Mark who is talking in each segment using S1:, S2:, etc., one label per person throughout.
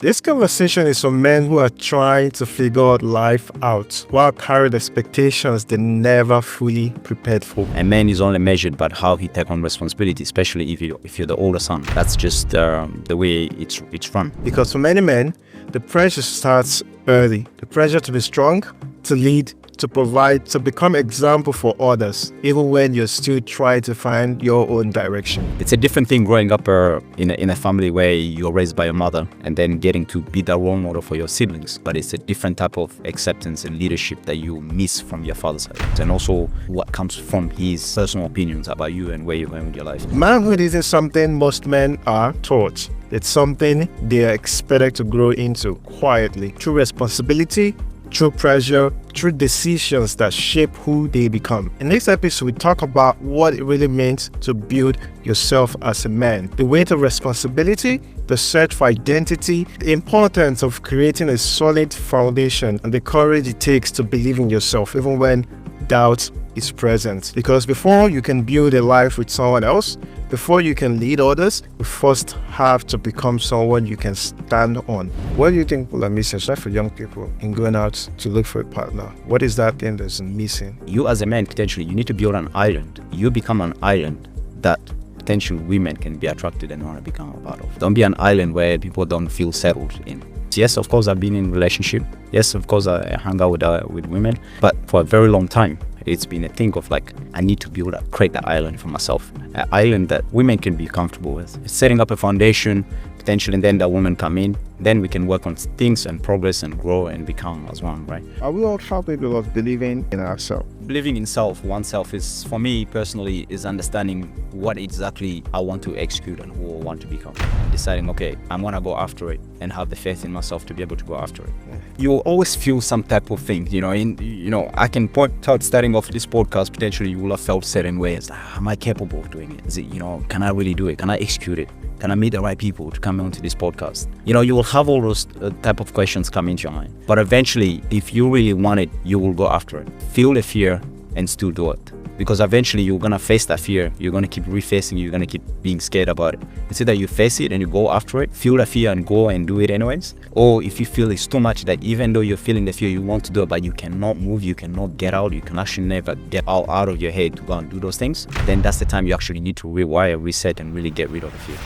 S1: This conversation is for men who are trying to figure life out while carrying expectations they never fully prepared for.
S2: A man is only measured by how he takes on responsibility, especially if you're the older son. That's just the way it's run.
S1: Because for many men, the pressure starts early. The pressure to be strong, to lead, to provide, to become example for others, even when you're still trying to find your own direction.
S2: It's a different thing growing up in a family where you're raised by your mother and then getting to be the role model for your siblings. But it's a different type of acceptance and leadership that you miss from your father's side. And also what comes from his personal opinions about you and where you're going with your life.
S1: Manhood isn't something most men are taught. It's something they are expected to grow into quietly, through responsibility, through pressure, through decisions that shape who they become. In this episode, we talk about what it really means to build yourself as a man, the weight of responsibility, the search for identity, the importance of creating a solid foundation, and the courage it takes to believe in yourself even when doubt is present. Because before you can build a life with someone else, before you can lead others, you first have to become someone you can stand on. What do you think will be missing, especially for young people, in going out to look for a partner? What is that thing that's missing?
S2: You as a man, potentially, you need to build an island. You become an island that potential women can be attracted and want to become a part of. Don't be an island where people don't feel settled in. Yes, of course, I've been in a relationship. Yes, of course, I hang out with women. But for a very long time, it's been a thing of like, I need to create that island for myself. An island that women can be comfortable with. It's setting up a foundation, potentially, and then the women come in. Then we can work on things and progress and grow and become as one, right?
S1: Are we all capable of believing in ourselves?
S2: Believing in oneself is, for me personally, is understanding what exactly I want to execute and who I want to become. Deciding, okay, I'm gonna go after it and have the faith in myself to be able to go after it. You will always feel some type of thing, I can point out, starting off this podcast, potentially you will have felt certain ways. Am I capable of doing it? Is it, can I really do it? Can I execute it? Can I meet the right people to come onto this podcast? You will have all those type of questions come into your mind. But eventually, if you really want it, you will go after it. Feel the fear and still do it. Because eventually you're going to face that fear. You're going to keep refacing it. You're going to keep being scared about it. It's either you face it and you go after it, feel the fear and go and do it anyways. Or if you feel it's too much that even though you're feeling the fear, you want to do it, but you cannot move, you cannot get out, you can actually never get out of your head to go and do those things, then that's the time you actually need to rewire, reset, and really get rid of the fear.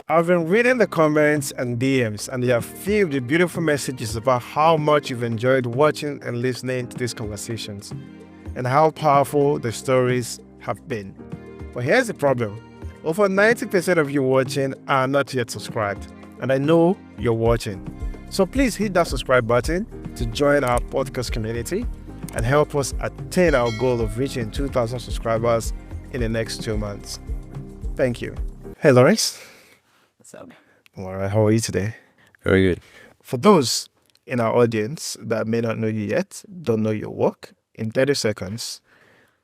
S1: I've been reading the comments and DMs, and they are filled with beautiful messages about how much you've enjoyed watching and listening to these conversations and how powerful the stories have been. But here's the problem. Over 90% of you watching are not yet subscribed, and I know you're watching. So please hit that subscribe button to join our podcast community and help us attain our goal of reaching 2,000 subscribers in the next 2 months. Thank you. Hey, Lawrence.
S2: So,
S1: All right, how are you today?
S2: very good.
S1: For those in our audience that may not know you yet, don't know your work, in 30 seconds,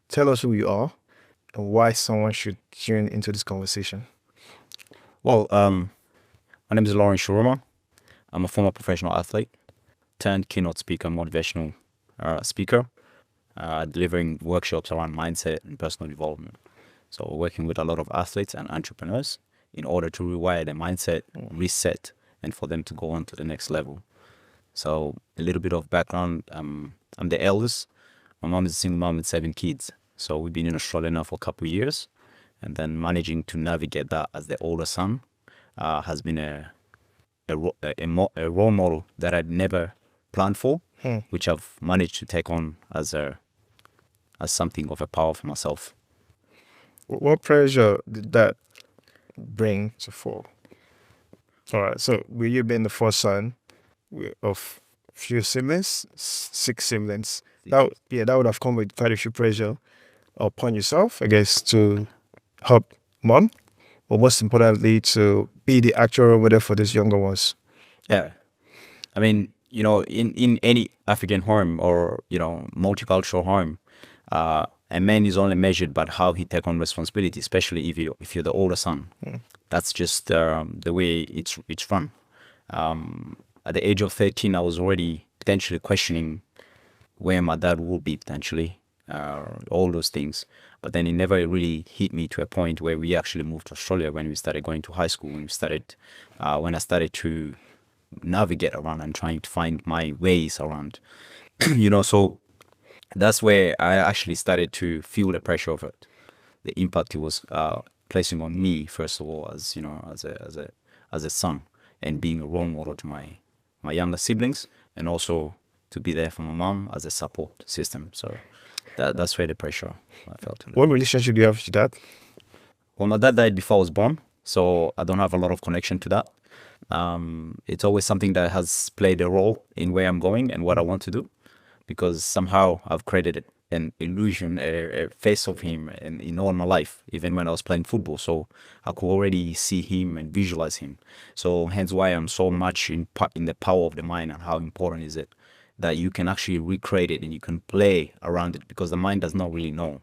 S1: tell us who you are and why someone should tune into this conversation.
S2: Well, my name is Lawrence Shuruma. I'm a former professional athlete, turned keynote speaker, motivational speaker, delivering workshops around mindset and personal development. So working with a lot of athletes and entrepreneurs in order to rewire their mindset, reset, and for them to go on to the next level. So a little bit of background, I'm the eldest. My mom is a single mom with 7 kids. So we've been in Australia now for a couple of years, and then managing to navigate that as the older son has been a role model that I'd never planned for, which I've managed to take on as something of a power for myself.
S1: What pressure did that bring to fall? All right, so were you being the first son of few siblings, 6 siblings? That would have come with quite a few pressure upon yourself, I guess, to help mom, but most importantly, to be the actual role model for these younger ones.
S2: Yeah. I mean, in any African home or, multicultural home, a man is only measured by how he takes on responsibility, especially if you're the older son. That's just the way it's run. At the age of 13, I was already potentially questioning where my dad will be potentially, all those things. But then it never really hit me to a point where we actually moved to Australia when we started going to high school, when I started to navigate around and trying to find my ways around, so that's where I actually started to feel the pressure of it, the impact it was placing on me, first of all, as as a son, and being a role model to my younger siblings, and also to be there for my mom as a support system. So that's where the pressure I felt.
S1: What relationship do you have with your dad?
S2: Well, my dad died before I was born, so I don't have a lot of connection to that. It's always something that has played a role in where I'm going and what I want to do, because somehow I've created an illusion, a face of him in all my life, even when I was playing football. So I could already see him and visualize him. So hence why I'm so much in the power of the mind, and how important is it that you can actually recreate it and you can play around it, because the mind does not really know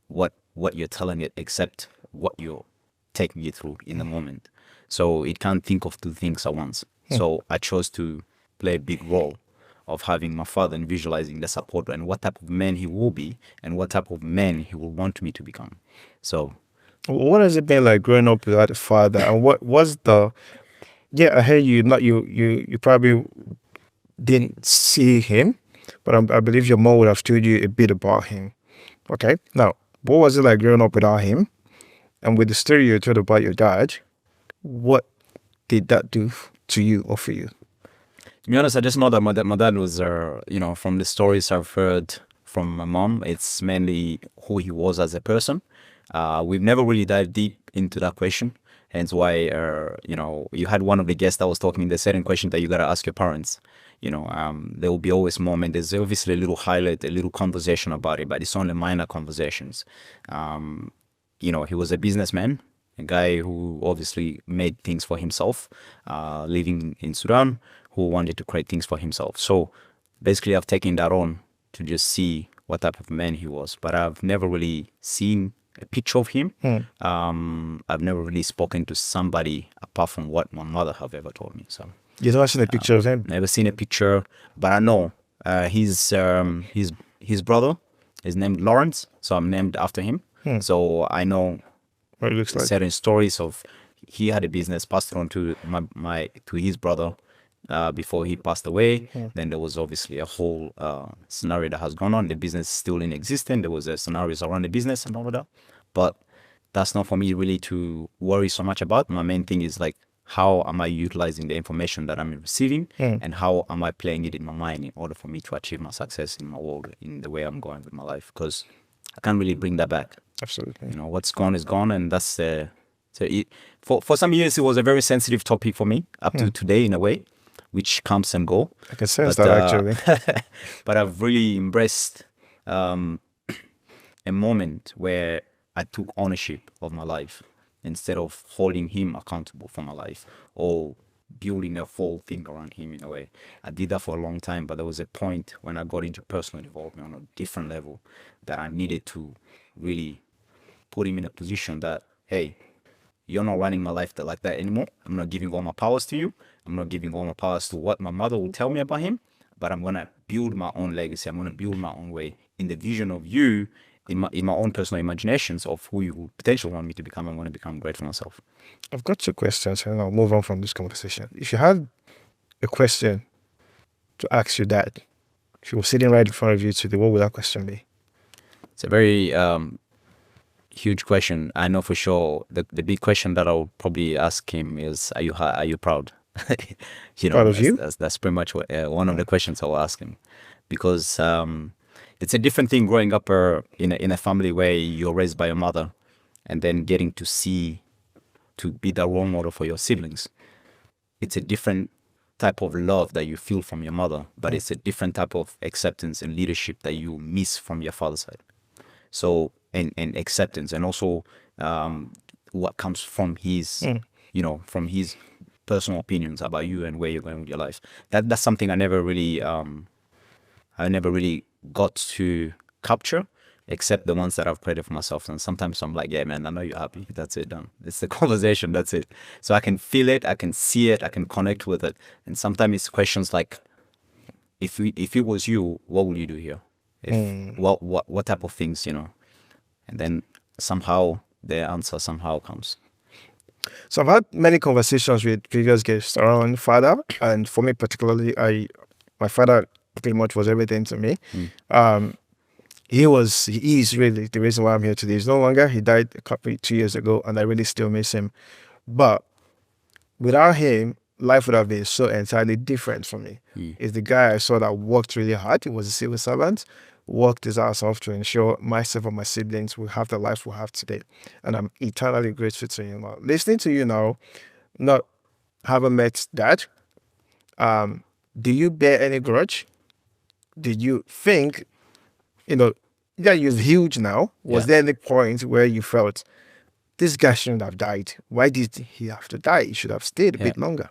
S2: what you're telling it, except what you're taking it through in the moment. So it can't think of two things at once. So I chose to play a big role of having my father and visualizing the support and what type of man he will be and what type of man he will want me to become. So
S1: What has it been like growing up without a father? And what was I hear you, not you probably didn't see him, but I believe your mom would have told you a bit about him. Okay. Now, what was it like growing up without him? And with the story you told about your dad, what did that do to you or for you?
S2: to be honest, I just know that my dad was, from the stories I've heard from my mom, it's mainly who he was as a person. We've never really dived deep into that question. Hence why, you had one of the guests that was talking, the certain question that you got to ask your parents. There will be always moment. There's obviously a little highlight, a little conversation about it, but it's only minor conversations. He was a businessman, a guy who obviously made things for himself, living in Sudan, who wanted to create things for himself. So basically, I've taken that on to just see what type of man he was, but I've never really seen a picture of him. I've never really spoken to somebody apart from what my mother have ever told me. So
S1: You've never seen a picture of him?
S2: never seen a picture, but I know his brother is named Lawrence, so I'm named after him. So I know
S1: What it looks like?
S2: certain stories of he had a business, passed it on to to his brother before he passed away. Then there was obviously a whole scenario that has gone on. The business is still in existence. There was scenarios around the business and all of that, but that's not for me really to worry so much about. My main thing is like, how am I utilizing the information that I'm receiving, and how am I playing it in my mind in order for me to achieve my success in my world, in the way I'm going with my life, because I can't really bring that back.
S1: Absolutely.
S2: What's gone is gone, and that's for some years it was a very sensitive topic for me up to today, in a way, which comes and go.
S1: I can sense
S2: But,
S1: that actually.
S2: But I've really embraced a moment where I took ownership of my life instead of holding him accountable for my life or building a whole thing around him in a way. I did that for a long time, but there was a point when I got into personal development on a different level that I needed to really put him in a position that, hey, you're not running my life like that anymore. I'm not giving all my powers to you. I'm not giving all my powers to what my mother will tell me about him, but I'm going to build my own legacy. I'm going to build my own way in the vision of you, in my own personal imaginations of who you potentially want me to become. I want to become great for myself.
S1: I've got 2 questions and I'll move on from this conversation. If you had a question to ask your dad, if he was sitting right in front of you today, what would that question be?
S2: It's a very huge question. I know for sure the big question that I'll probably ask him is, are you proud?
S1: Proud of you?
S2: That's pretty much what, one of the questions I'll ask him, because it's a different thing growing up in a family where you're raised by your mother, and then getting to be the role model for your siblings. It's a different type of love that you feel from your mother, but it's a different type of acceptance and leadership that you miss from your father's side. So and acceptance, and also what comes from his from his personal opinions about you and where you're going with your life. That's something I never really got to capture, except the ones that I've created for myself. And sometimes I'm like, yeah, man, I know you're happy. That's it, done. It's the conversation. That's it. So I can feel it. I can see it. I can connect with it. And sometimes it's questions like, if it was you, what would you do here? What type of things, And then somehow the answer somehow comes.
S1: So I've had many conversations with previous guests around father, and for me particularly, my father pretty much was everything to me. Um, he is really the reason why I'm here today. He's no longer. He died a couple 2 years ago, and I really still miss him. But without him, life would have been so entirely different for me. He's the guy I saw that worked really hard. He was a civil servant, worked his ass off to ensure myself and my siblings will have the life we have today. And I'm eternally grateful to him. Listening to you now, not having met dad, do you bear any grudge? Did you think, yeah, you're huge now. Was
S2: Yeah.
S1: there any point where you felt this guy shouldn't have died? Why did he have to die? He should have stayed a bit longer.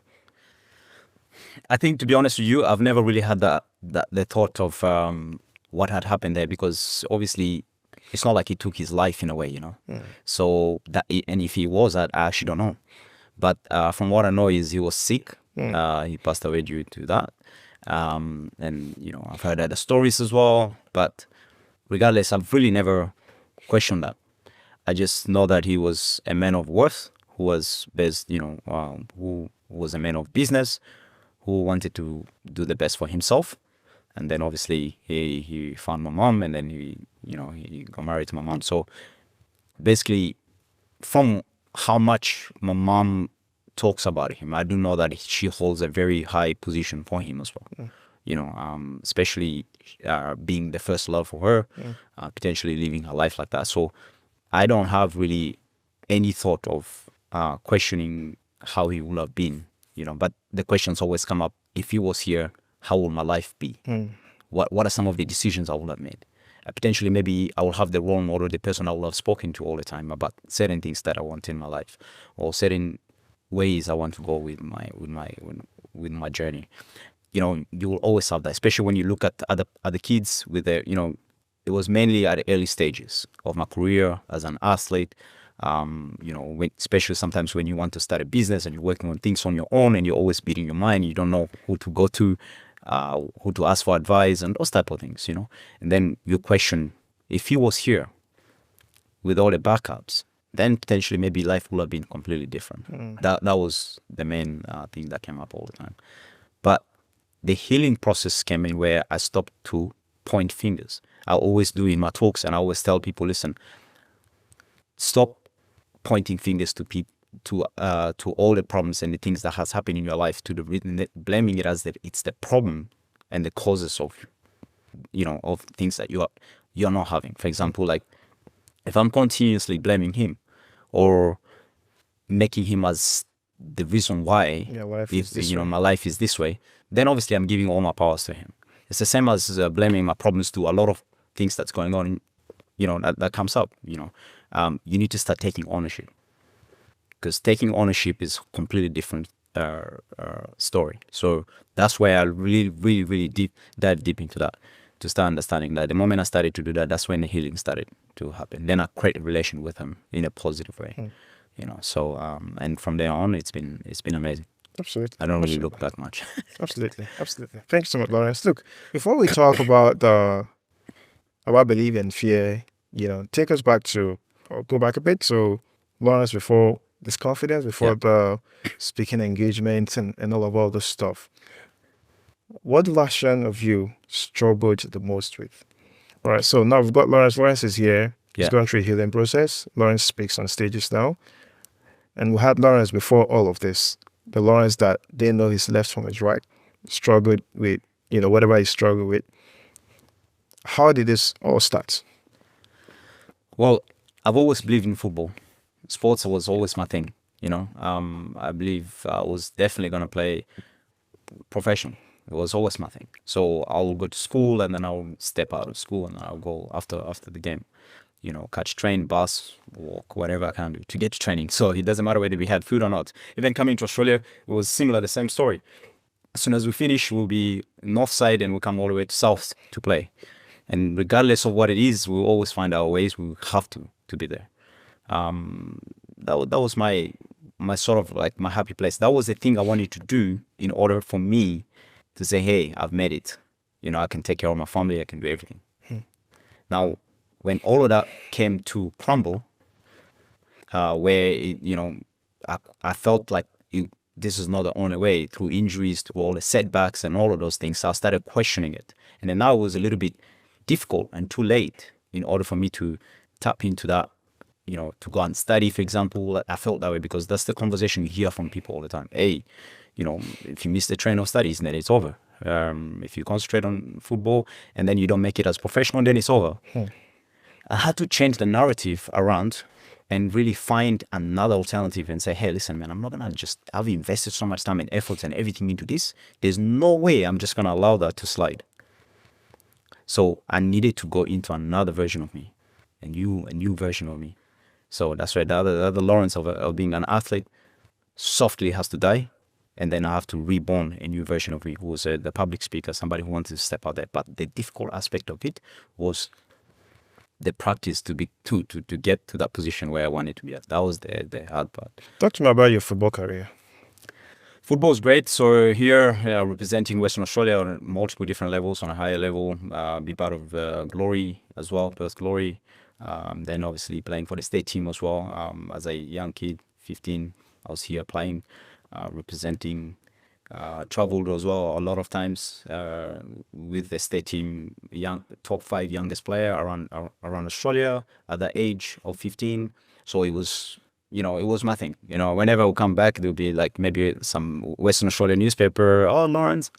S2: I think, to be honest with you, I've never really had the thought of what had happened there, because obviously it's not like he took his life in a way, So that, and if he was, I actually don't know. But from what I know is he was sick. He passed away due to that. And I've heard other stories as well. But regardless, I've really never questioned that. I just know that he was a man of worth, who was best, who was a man of business, who wanted to do the best for himself. And then obviously he found my mom, and then he got married to my mom. So basically, from how much my mom talks about him, I do know that she holds a very high position for him as well. Especially being the first love for her, potentially living her life like that. So I don't have really any thought of questioning how he would have been, but the questions always come up: if he was here, how would my life be? What are some of the decisions I would have made? Potentially, maybe I will have the role model, the person I will have spoken to all the time about certain things that I want in my life, or certain ways I want to go with my journey. You will always have that, especially when you look at other kids with their, it was mainly at the early stages of my career as an athlete. Especially sometimes when you want to start a business and you're working on things on your own, and you're always beating your mind, you don't know who to go to, who to ask for advice, and those type of things, And then you question, if he was here with all the backups, then potentially maybe life would have been completely different. That was the main thing that came up all the time. But the healing process came in where I stopped to point fingers. I always do in my talks, and I always tell people, listen, stop pointing fingers to people, to all the problems and the things that has happened in your life, to blaming it as that it's the problem and the causes of of things that you're not having. For example, like if I'm continuously blaming him or making him as the reason why my life is this way, then obviously I'm giving all my powers to him. It's the same as blaming my problems to a lot of things that's going on, that comes up. You need to start taking ownership, because taking ownership is completely different story. So that's why I really, really, really dive deep into that, to start understanding that the moment I started to do that, that's when the healing started to happen. Then I create a relation with him in a positive way, So and from there on, it's been amazing.
S1: Absolutely.
S2: I don't really look back much.
S1: Absolutely. Thanks so much, Lawrence. Look, before we talk about belief and fear, take us back to, or go back a bit. So, Lawrence, before this confidence, before the speaking engagements and all this stuff, what version of you struggled the most with? All right. So now we've got Lawrence. Lawrence is here. He's going through a healing process. Lawrence speaks on stages now. And we had Lawrence before all of this. The Lawrence that didn't know his left from his right, struggled with, whatever he struggled with. How did this all start?
S2: Well, I've always believed in football. Sports was always my thing, I believe I was definitely going to play professional. It was always my thing. So I'll go to school, and then I'll step out of school, and I'll go after the game. Catch train, bus, walk, whatever I can do to get to training. So it doesn't matter whether we had food or not. Even coming to Australia, it was similar, the same story. As soon as we finish, we'll be north side, and we'll come all the way to south to play. And regardless of what it is, we'll always find our ways. We have to be there. That was my sort of like my happy place. That was the thing I wanted to do in order for me to say, hey, I've made it. I can take care of my family. I can do everything. Now, when all of that came to crumble, where I felt like this is not the only way, through injuries, to all the setbacks and all of those things. So I started questioning it, and then now it was a little bit difficult and too late in order for me to tap into that, to go and study, for example. I felt that way because that's the conversation you hear from people all the time. Hey, if you miss the train of studies, then it's over. If you concentrate on football and then you don't make it as professional, then it's over. I had to change the narrative around and really find another alternative and say, hey, listen, man, I'm not going to I've invested so much time and effort and everything into this. There's no way I'm just going to allow that to slide. So I needed to go into another version of me, a new version of me. So that's right. The other Lawrence of being an athlete softly has to die. And then I have to reborn a new version of me, who was the public speaker, somebody who wanted to step out there. But the difficult aspect of it was the practice to get to that position where I wanted to be at. That was the hard part.
S1: Talk to me about your football career.
S2: Football is great. So here, representing Western Australia on multiple different levels, on a higher level, be part of Glory as well, Perth Glory. Then obviously playing for the state team as well. As a young kid, 15, I was here playing, representing, traveled as well a lot of times with the state team, top 5 youngest player around Australia at the age of 15. So it was, it was my thing. Whenever we come back, there'll be like maybe some Western Australia newspaper, oh, Lawrence,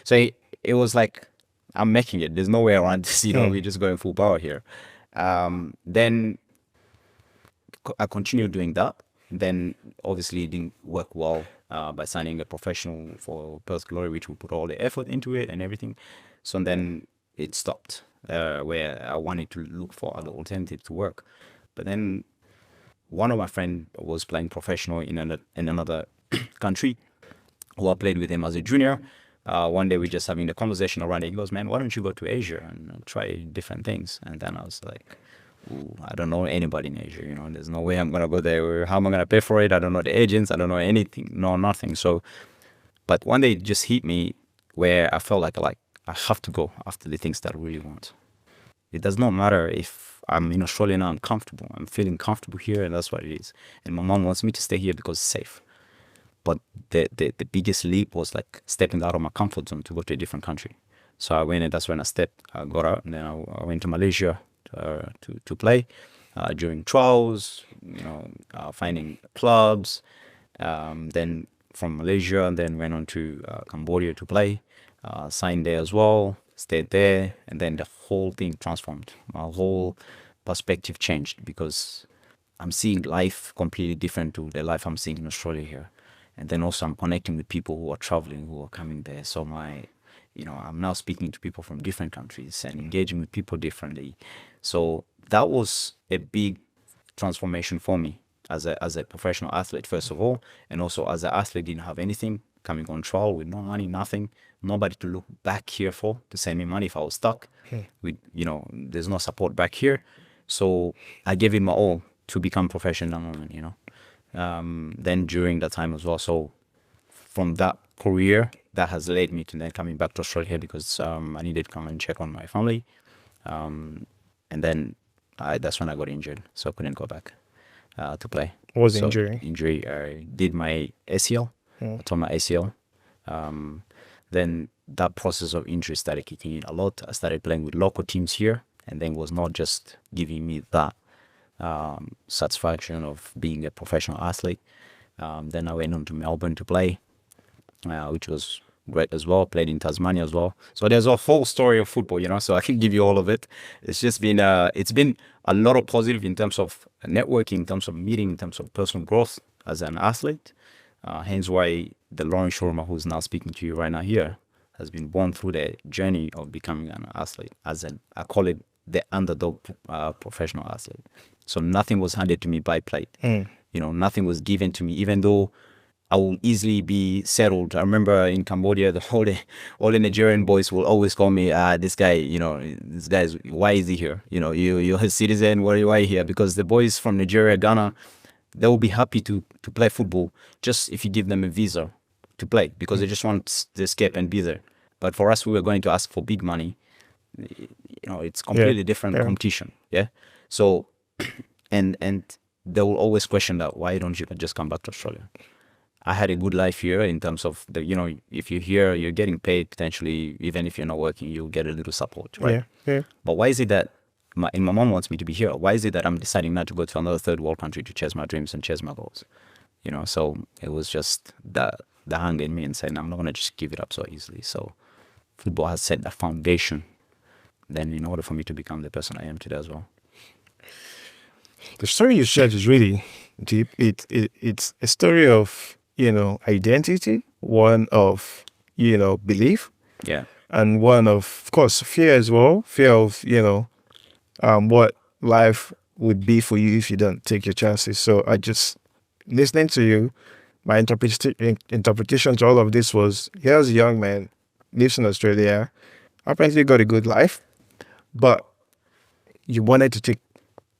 S2: So it was like, I'm making it. There's no way around this, we're just going full power here. Then I continued doing that. Then obviously it didn't work well by signing a professional for Perth Glory, which we put all the effort into it and everything. So then it stopped, where I wanted to look for other alternatives to work. But then one of my friends was playing professional in another country, who I played with him as a junior. One day we're just having the conversation around it. He goes, man, why don't you go to Asia and try different things? And then I was like, ooh, I don't know anybody in Asia. There's no way I'm going to go there. How am I going to pay for it? I don't know the agents. I don't know anything. No, nothing. So, but one day it just hit me where I felt like I have to go after the things that I really want. It does not matter if I'm in Australia now, I'm comfortable. I'm feeling comfortable here, and that's what it is. And my mom wants me to stay here because it's safe. But the biggest leap was like stepping out of my comfort zone to go to a different country. So I went, and that's when I got out, and then I went to Malaysia to play during trials, finding clubs. Then from Malaysia, and then went on to Cambodia to play, signed there as well, stayed there, and then the whole thing transformed. My whole perspective changed because I'm seeing life completely different to the life I'm seeing in Australia here. And then also I'm connecting with people who are traveling, who are coming there. So I'm now speaking to people from different countries and engaging with people differently. So that was a big transformation for me as a professional athlete, first of all. And also as an athlete, didn't have anything, coming on trial with no money, nothing, nobody to look back here for, to send me money if I was stuck. With, there's no support back here. So I gave it my all to become professional, then during that time as well. So from that career, that has led me to then coming back to Australia because I needed to come and check on my family. And then that's when I got injured, so I couldn't go back to play.
S1: What was the injury?
S2: I did my ACL. I tore my ACL. Then that process of injury started kicking in a lot. I started playing with local teams here, and then was not just giving me that satisfaction of being a professional athlete. Then I went on to Melbourne to play, which was great as well. Played in Tasmania as well. So there's a whole story of football, so I can give you all of it. It's just been it's been a lot of positive in terms of networking, in terms of meeting, in terms of personal growth as an athlete. Hence why the Lawrence Shuruma, who's now speaking to you right now here, has been born through the journey of becoming an athlete. I call it the underdog professional athlete. So nothing was handed to me by plate. Nothing was given to me, even though I will easily be settled. I remember in Cambodia, all the Nigerian boys will always call me, this guy, why is he here? You're a citizen, why are you here? Because the boys from Nigeria, Ghana, they will be happy to play football just if you give them a visa to play, because they just want to escape and be there. But for us, we were going to ask for big money. it's completely different
S1: yeah.
S2: competition. Yeah. So, and they will always question that, why don't you just come back to Australia? I had a good life here in terms of if you're here, you're getting paid potentially, even if you're not working, you'll get a little support, right?
S1: Yeah.
S2: But why is it that my mom wants me to be here? Why is it that I'm deciding not to go to another third world country to chase my dreams and chase my goals? So it was just the hunger in me and saying, I'm not going to just give it up so easily. So football has set that foundation then in order for me to become the person I am today as well.
S1: The story you shared is really deep. It's a story of, identity, one of, belief,
S2: Yeah.
S1: and one of course, fear as well. Fear of, what life would be for you if you don't take your chances. So I just, listening to you, my interpretation to all of this was, here's a young man, lives in Australia, apparently got a good life, but you wanted to take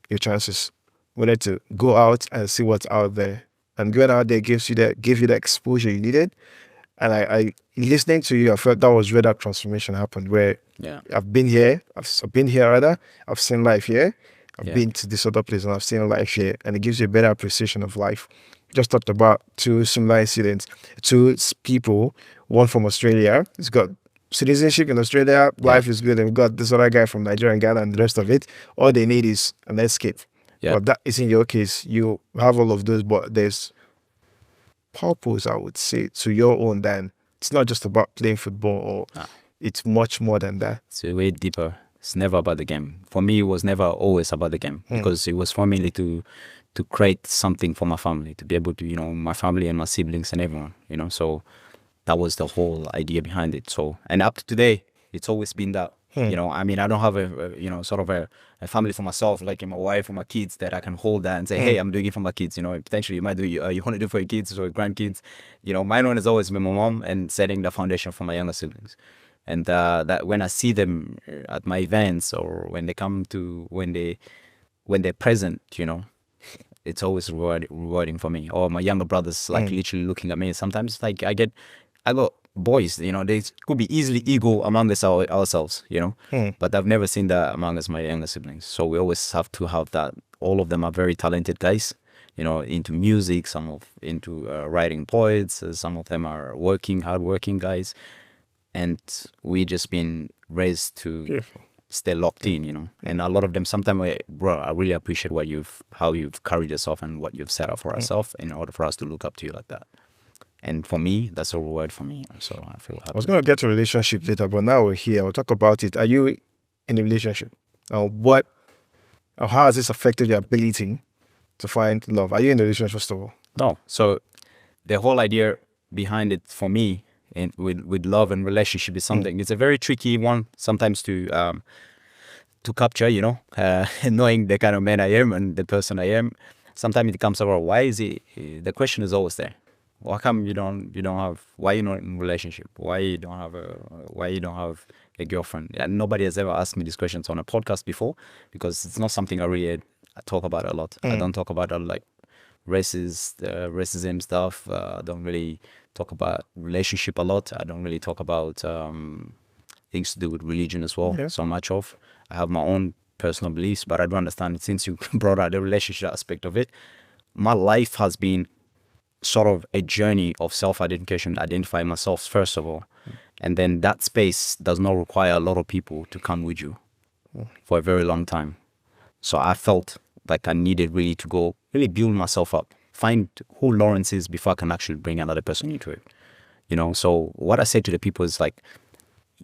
S1: your chances, wanted to go out and see what's out there. And going out there give you the exposure you needed. And I listening to you, I felt that was where that transformation happened, where I've been here, I've seen life here, I've been to this other place and I've seen life here, and it gives you a better appreciation of life. Just talked about two similar incidents, two people, one from Australia, he's got citizenship in Australia, life is good, and we've got this other guy from Nigeria and Ghana and the rest of it. All they need is an escape.
S2: Yeah.
S1: But that is in your case, you have all of those, but there's purpose, I would say, to your own. Then it's not just about playing football, or it's much more than that.
S2: It's way deeper. It's never about the game. For me, it was never always about the game, because it was for me to create something for my family, to be able to, my family and my siblings and everyone, so that was the whole idea behind it. So, and up to today, it's always been that. I don't have a family for myself, like my wife or my kids, that I can hold that and say, hey, I'm doing it for my kids. Potentially you might do, you want to do for your kids or your grandkids. Mine one has always been my mom and setting the foundation for my younger siblings. And that when I see them at my events, or when they come to, when they're present, it's always rewarding for me. Or my younger brothers, like literally looking at me. Sometimes like I got boys, they could be easily ego among ourselves, but I've never seen that among us, my younger siblings. So we always have to have that. All of them are very talented guys, into music, some into writing poets, some of them are hardworking guys, and we just been raised to stay locked in, and a lot of them sometimes, bro, I really appreciate how you've carried yourself and what you've set up for ourselves in order for us to look up to you like that. And for me, that's a reward for me. So I feel happy.
S1: I was going to get to relationship later, but now we're here. We'll talk about it. Are you in a relationship? How has this affected your ability to find love? Are you in a relationship, first of all?
S2: No. So the whole idea behind it for me, and with love and relationship, is something. It's a very tricky one sometimes to capture. Knowing the kind of man I am and the person I am. Sometimes it comes over. Why is it? The question is always there. How come you don't have? Why you're not in a relationship? Why you don't have a girlfriend? And nobody has ever asked me these questions on a podcast before, because it's not something I really talk about a lot. I don't talk about like racism stuff. I don't really talk about relationship a lot. I don't really talk about things to do with religion as well. So much of. I have my own personal beliefs, but I do understand, since you brought out the relationship aspect of it, my life has been sort of a journey of self-identification, identify myself first of all, and then that space does not require a lot of people to come with you for a very long time. So I felt like I needed really to go really build myself up, find who Lawrence is before I can actually bring another person into it. So what I say to the people is like,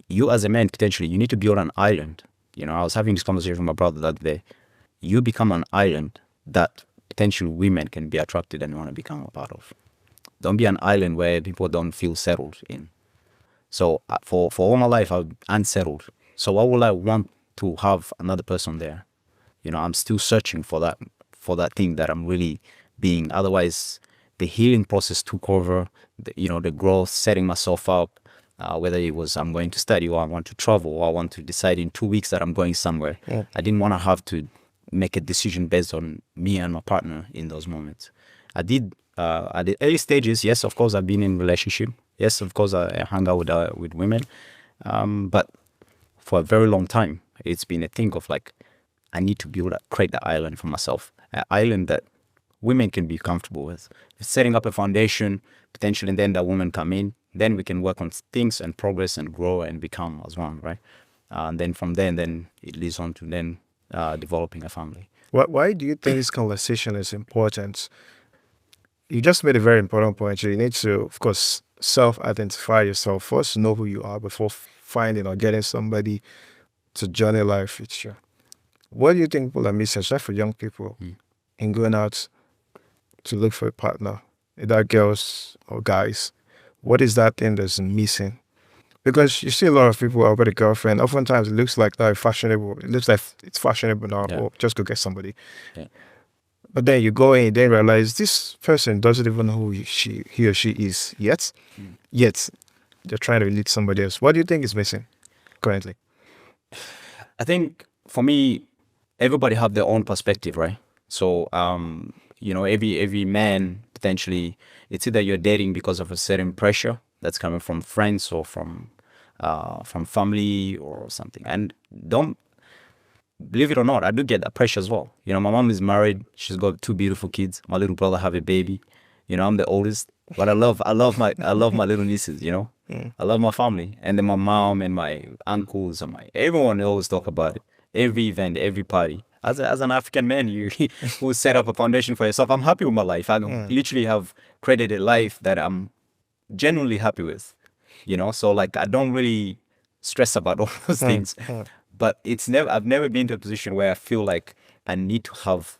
S2: you as a man, potentially you need to build an island. I was having this conversation with my brother the other day. You become an island that potential women can be attracted and want to become a part of. Don't be an island where people don't feel settled in. So for all my life, I'm unsettled. So why would I want to have another person there? I'm still searching for that thing that I'm really being. Otherwise, the healing process took over, the growth, setting myself up, whether it was I'm going to study, or I want to travel, or I want to decide in 2 weeks that I'm going somewhere. I didn't want to have to make a decision based on me and my partner in those moments. I did at the early stages. Yes, of course, I've been in relationship. Yes, of course, I hung out with women. But for a very long time, it's been a thing of like, I need to create the island for myself, an island that women can be comfortable with, setting up a foundation potentially, and then the women come in, then we can work on things and progress and grow and become as one, right? And then from there, then it leads on to then developing a family.
S1: Why do you think this conversation is important? You just made a very important point. You need to, of course, self-identify yourself first, know who you are before finding or getting somebody to journey life with you. What do you think people are missing, especially for young people, in going out to look for a partner, either girls or guys? What is that thing that's missing? Because you see a lot of people out with a girlfriend. Oftentimes it looks like they're fashionable. It looks like it's fashionable now, or just go get somebody.
S2: Yeah.
S1: But then you go in and then realize this person doesn't even know who he or she is yet. Yet they're trying to lead somebody else. What do you think is missing currently?
S2: I think for me, everybody have their own perspective, right? So, every man potentially, it's either you're dating because of a certain pressure that's coming from friends or from family or something. And don't believe it or not, I do get that pressure as well. My mom is married. She's got 2 beautiful kids. My little brother have a baby. I'm the oldest, but I love my little nieces. I love my family, and then my mom and my uncles and everyone always talk about it. Every event, every party. As an African man, you who set up a foundation for yourself. I'm happy with my life. I literally have created a life that I'm genuinely happy with. So like I don't really stress about all those things. But I've never been to a position where I feel like I need to have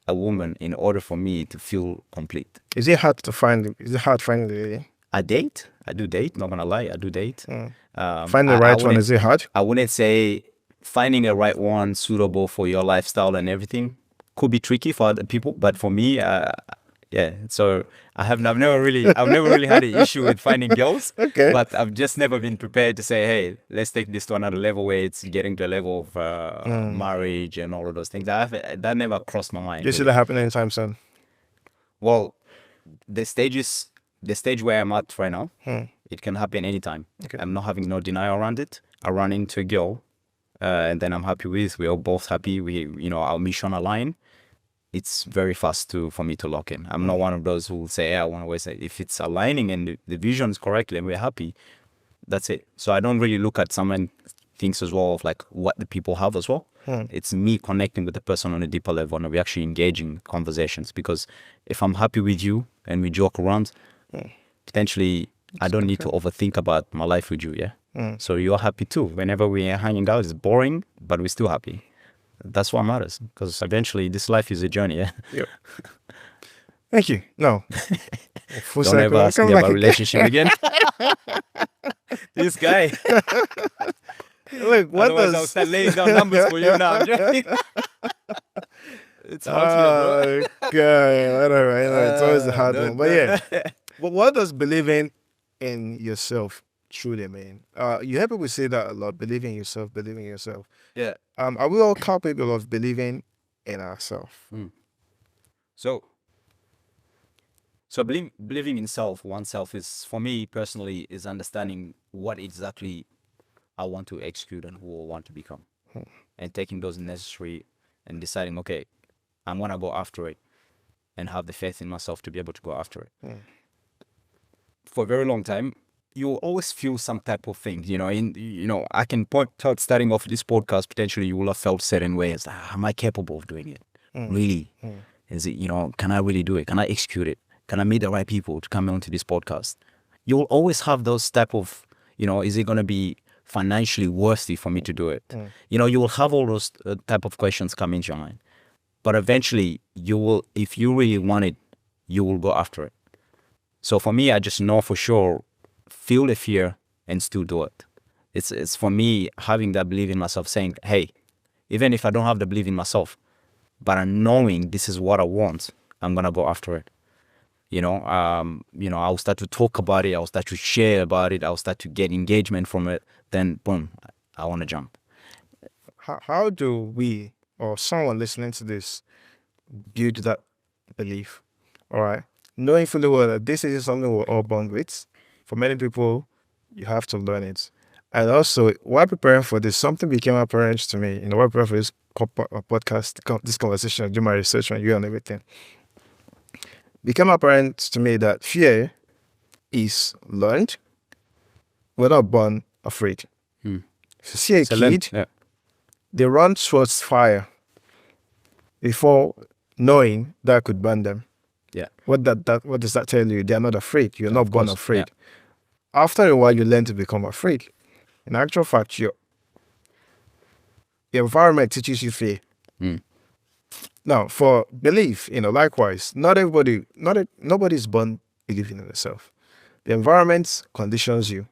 S2: a woman in order for me to feel complete.
S1: Is it hard finding the lady?
S2: I do date, not gonna lie, I do date.
S1: Finding the right one, is it hard?
S2: I wouldn't say finding a right one suitable for your lifestyle and everything could be tricky for other people, but for me, so I've never really had an issue with finding girls.
S1: Okay.
S2: But I've just never been prepared to say, hey, let's take this to another level where it's getting to a level of marriage and all of those things. That never crossed my mind.
S1: You see that happen anytime soon?
S2: Well, the stage where I'm at right now, it can happen anytime.
S1: Okay.
S2: I'm not having no denial around it. I run into a girl, and then I'm happy with. We're both happy. Our mission align. It's very fast for me to lock in. I'm not one of those who will say, I want to waste it. If it's aligning and the vision is correctly and we're happy, that's it. So I don't really look at someone things as well of like what the people have as well. It's me connecting with the person on a deeper level and we're actually engaging conversations, because if I'm happy with you and we joke around, potentially I don't need to overthink about my life with you, yeah? So you're happy too. Whenever we're hanging out, it's boring, but we're still happy. That's what matters, because eventually this life is a journey, yeah?
S1: Yeah. Thank you. No.
S2: Don't ever ask me about relationship again. This guy.
S1: Look, what
S2: Otherwise,
S1: does...
S2: I'll start laying down numbers for you now. It's hard to
S1: Okay, whatever. It's always a hard one.
S2: don't-
S1: But yeah. But what does believing in yourself truly mean? You hear people say that a lot, believing in yourself, believing in yourself.
S2: Yeah.
S1: Are we all capable of believing in ourselves?
S2: So believing in oneself is, for me personally, is understanding what exactly I want to execute and who I want to become, and taking those necessary and deciding, okay, I'm gonna go after it, and have the faith in myself to be able to go after it. For a very long time, you'll always feel some type of thing, I can point out, starting off this podcast, potentially you will have felt certain ways. Am I capable of doing it? Really? Is it, can I really do it? Can I execute it? Can I meet the right people to come onto this podcast? You'll always have those type of, is it going to be financially worthy for me to do it? You will have all those type of questions come into your mind. But eventually you will, if you really want it, you will go after it. So for me, I just know for sure, feel the fear and still do it. It's for me, having that belief in myself, saying, hey, even if I don't have the belief in myself, but I'm knowing this is what I want, I'm gonna go after it. I'll start to talk about it, I'll start to share about it, I'll start to get engagement from it, then boom, I want to jump.
S1: How do we, or someone listening to this, build that belief? All right. Knowing fully well that this is something we're all born with. For many people, you have to learn it. And also, while preparing for this, something became apparent to me. While preparing for this podcast, this conversation, do my research on you and everything, became apparent to me that fear is learned. We're not born afraid. If you see a kid,
S2: Yeah.
S1: they run towards fire before knowing that could burn them.
S2: Yeah.
S1: What does that tell you? They're not afraid. You're not born
S2: course,
S1: afraid. After a while, you learn to become afraid. In actual fact, your environment teaches you fear. Now, for belief, likewise, nobody's born believing in themselves. The environment conditions you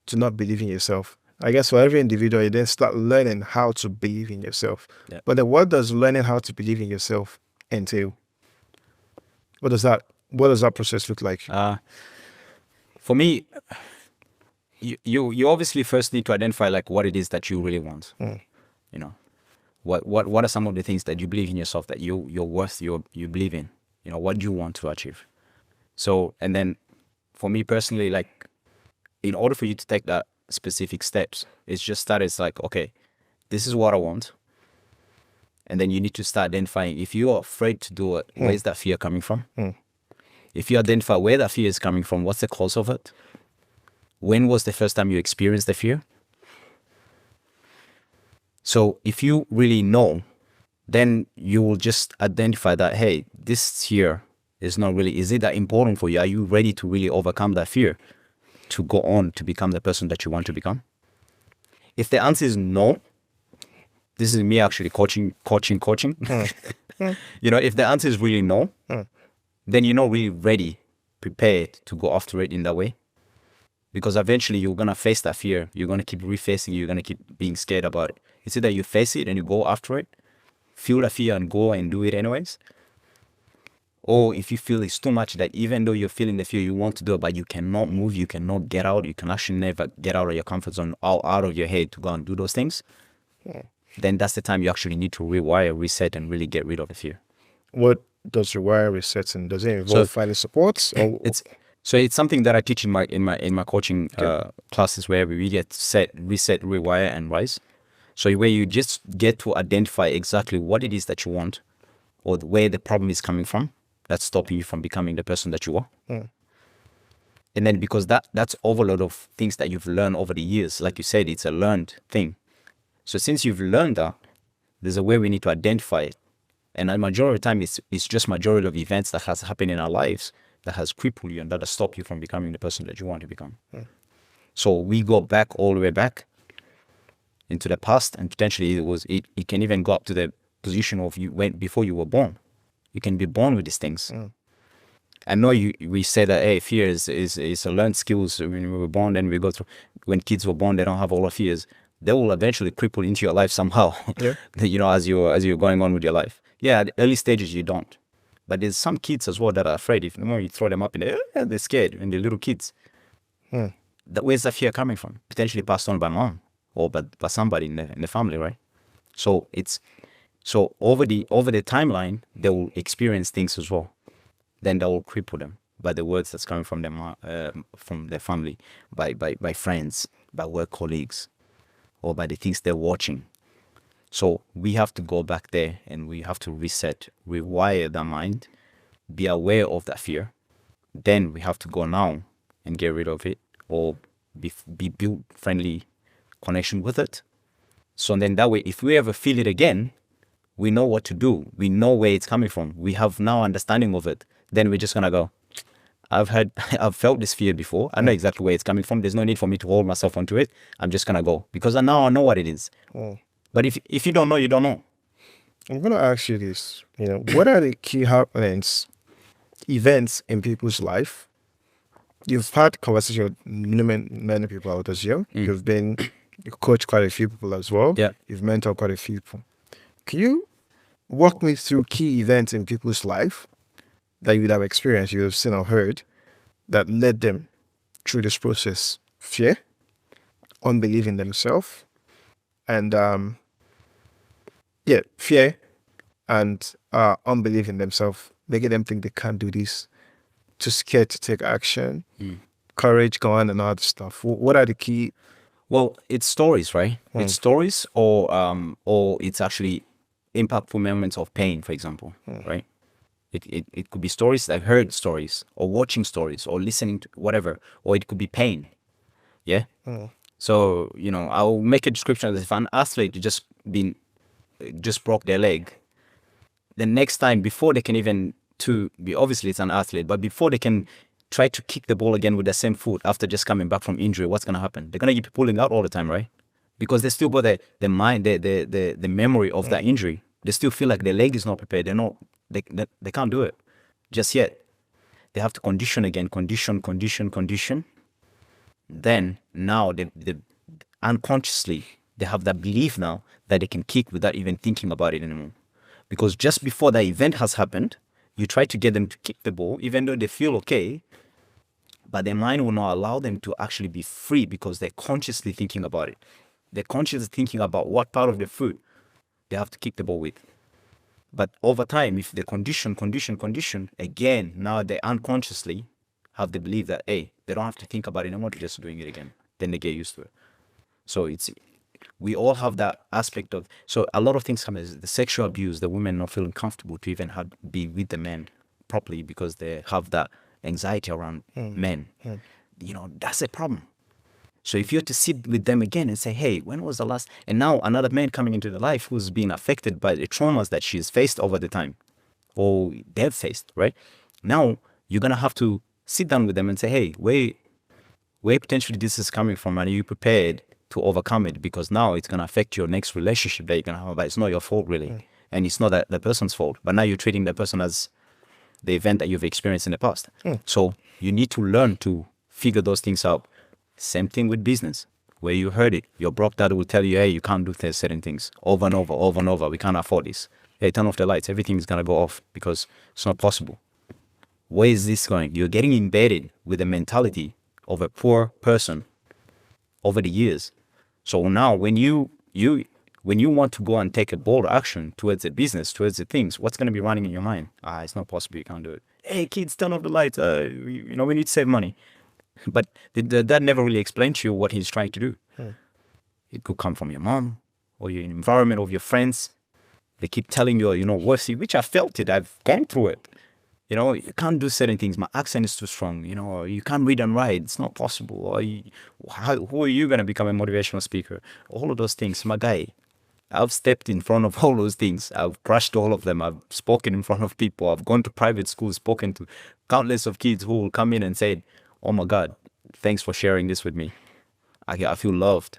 S1: to not believe in yourself. I guess for every individual, you then start learning how to believe in yourself.
S2: Yeah.
S1: But then what does learning how to believe in yourself entail? What does that process look like?
S2: For me, you obviously first need to identify like what it is that you really want. What are some of the things that you believe in yourself, that you're worth, you believe in, what you want to achieve. So, and then for me personally, like, in order for you to take that specific steps, it's like, okay, this is what I want. And then you need to start identifying, if you're afraid to do it, where's that fear coming from? If you identify where that fear is coming from, what's the cause of it? When was the first time you experienced the fear? So if you really know, then you will just identify that, hey, this fear is it that important for you? Are you ready to really overcome that fear to go on to become the person that you want to become? If the answer is no, this is me actually coaching. If the answer is really no, then you're not really ready, prepared to go after it in that way. Because eventually you're going to face that fear. You're going to keep refacing it. You're going to keep being scared about it. It's either you face it and you go after it, feel the fear and go and do it anyways. Or if you feel it's too much that even though you're feeling the fear, you want to do it, but you cannot move, you cannot get out, you can actually never get out of your comfort zone, out of your head to go and do those things, then that's the time you actually need to rewire, reset, and really get rid of the fear.
S1: What does rewire, reset, and does it involve finding supports? Or
S2: it's something that I teach in my coaching classes, where we get reset, rewire, and rise. So where you just get to identify exactly what it is that you want, or where the problem is coming from that's stopping you from becoming the person that you are. And then because that's overload of things that you've learned over the years, like you said, it's a learned thing. So since you've learned that, there's a way we need to identify it. And a majority of the time, it's just majority of events that has happened in our lives that has crippled you and that has stopped you from becoming the person that you want to become. So we go back, all the way back into the past, and potentially it can even go up to the position of you before you were born. You can be born with these things. I know we say that, hey, fear is a learned skills. When we were born, then we go through. When kids were born, they don't have all the fears. They will eventually cripple into your life somehow. As you're going on with your life. Yeah, at the early stages you don't, but there's some kids as well that are afraid. If you throw them up in the air, they're scared, and they're little kids. Where's the fear coming from? Potentially passed on by mom or by somebody in the family, right? So over the timeline, they will experience things as well. Then that will cripple them by the words that's coming from them, from their family, by friends, by work colleagues, or by the things they're watching. So we have to go back there and we have to reset, rewire the mind, be aware of that fear. Then we have to go now and get rid of it, or be build friendly connection with it. So then that way, if we ever feel it again, we know what to do. We know where it's coming from. We have now understanding of it. Then we're just going to go, I've felt this fear before. I know exactly where it's coming from. There's no need for me to hold myself onto it. I'm just going to go because now I know what it is. But if you don't know, you don't know.
S1: I'm going to ask you this. What are the key happenings, events in people's life? You've had conversations with many people out this year. You coached quite a few people as well.
S2: Yeah.
S1: You've mentored quite a few people. Can you walk me through key events in people's life that you would have experienced, you have seen or heard, that led them through this process? Fear, unbelief in themselves, and fear and unbelief in themselves, making them think they can't do this, too scared to take action, courage, go on, and all that stuff. What are the key
S2: Well, it's stories, right? It's stories, or it's actually impactful moments of pain, for example, right? It could be stories, I've heard stories, or watching stories, or listening to whatever, or it could be pain. Yeah. So, I'll make a description as if an athlete just broke their leg. The next time, before they can even to be, obviously it's an athlete, but before they can try to kick the ball again with the same foot after just coming back from injury, what's gonna happen? They're gonna keep pulling out all the time, right? Because they still got the mind, the memory of that injury. They still feel like their leg is not prepared. They can't do it just yet. They have to condition again, condition. Then now they unconsciously they have that belief now that they can kick without even thinking about it anymore. Because just before that event has happened, you try to get them to kick the ball, even though they feel okay, but their mind will not allow them to actually be free because they're consciously thinking about it. They're consciously thinking about what part of the foot they have to kick the ball with. But over time, if they condition, again, now they unconsciously have the belief that, hey, they don't have to think about it anymore, they're just doing it again. Then they get used to it. So we all have that aspect of, so a lot of things come as the sexual abuse, the women not feeling comfortable to even be with the men properly because they have that anxiety around men. That's a problem. So if you have to sit with them again and say, hey, when was the last, and now another man coming into the life who's been affected by the traumas that she's faced over the time, or they've faced, right? Now you're going to have to sit down with them and say, hey, where potentially this is coming from, and are you prepared to overcome it? Because now it's going to affect your next relationship that you're going to have, but it's not your fault really. And it's not the person's fault, but now you're treating the person as the event that you've experienced in the past. So you need to learn to figure those things out. Same thing with business, where you heard it. Your broke dad will tell you, hey, you can't do certain things over and over. We can't afford this. Hey, turn off the lights. Everything's going to go off because it's not possible. Where is this going? You're getting embedded with the mentality of a poor person over the years. So now when you want to go and take a bold action towards the business, towards the things, what's going to be running in your mind? It's not possible. You can't do it. Hey, kids, turn off the lights. We need to save money. But the dad never really explained to you what he's trying to do. It could come from your mom or your environment of your friends. They keep telling you, worthy, which I felt it. I've gone through it. You can't do certain things. My accent is too strong. You can't read and write. It's not possible. Or who are you going to become a motivational speaker? All of those things. My guy, I've stepped in front of all those things. I've crushed all of them. I've spoken in front of people. I've gone to private schools, spoken to countless of kids who will come in and say, oh my God, thanks for sharing this with me. I feel loved.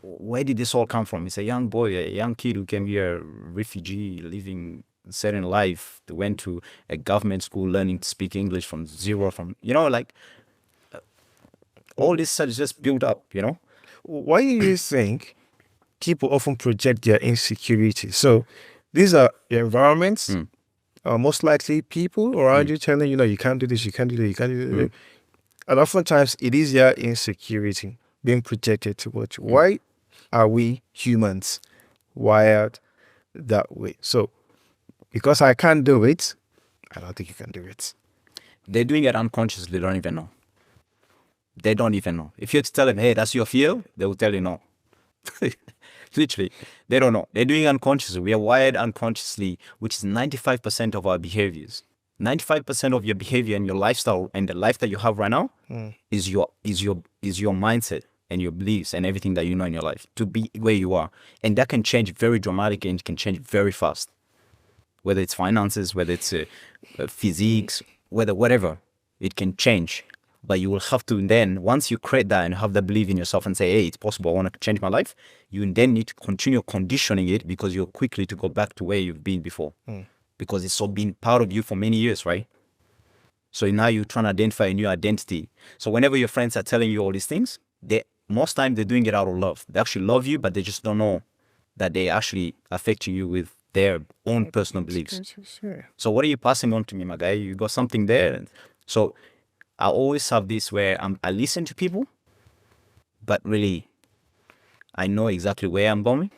S2: Where did this all come from? It's a young boy, a young kid who came here, refugee, living a certain life. They went to a government school, learning to speak English from zero, all this is just built up,
S1: Why do you think people often project their insecurity? So these are your environments, most likely people around you telling you can't do this, you can't do that, you can't do that. And oftentimes it is your insecurity being projected towards you. Why are we humans wired that way? So because I can't do it, I don't think you can do it.
S2: They're doing it unconsciously. They don't even know. They don't even know. If you tell them, hey, that's your fear, they will tell you no. Literally, they don't know. They're doing it unconsciously. We are wired unconsciously, which is 95% of our behaviors. 95% of your behavior and your lifestyle and the life that you have right now is your mindset and your beliefs and everything that you know in your life to be where you are. And that can change very dramatically and can change very fast. Whether it's finances, whether it's physiques, whatever, it can change. But you will have to then, once you create that and have that belief in yourself and say, hey, it's possible, I want to change my life, you then need to continue conditioning it because you're quickly to go back to where you've been before. Because it's so been part of you for many years, right? So now you're trying to identify a new identity. So whenever your friends are telling you all these things, most time they're doing it out of love. They actually love you, but they just don't know that they actually affecting you with their own personal beliefs. So what are you passing on to me, my guy? You got something there. So I always have this where I listen to people, but really I know exactly where I'm going.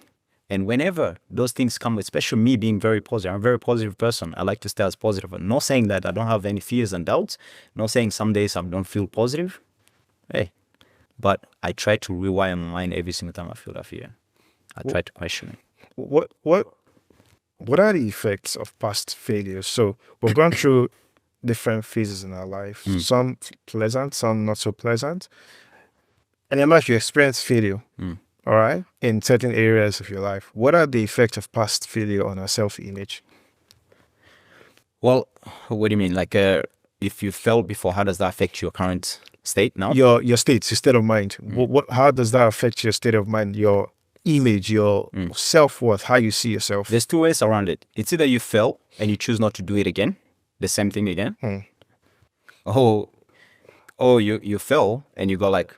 S2: And whenever those things come, especially me being very positive, I'm a very positive person. I like to stay as positive. I'm not saying that I don't have any fears and doubts. Not saying some days I don't feel positive. Hey, But I try to rewire my mind every single time I feel that fear. I try to question it.
S1: What are the effects of past failures? So we've gone through different phases in our life, some pleasant, some not so pleasant. And I'm you experience failure, all right, in certain areas of your life. What are the effects of past failure on our self-image?
S2: Well, what do you mean? Like, if you failed before, how does that affect your current state now?
S1: Your state of mind. How does that affect your state of mind, your image, your self-worth, how you see yourself?
S2: There's two ways around it. It's either you fail and you choose not to do it again, the same thing again. You fell and you go like,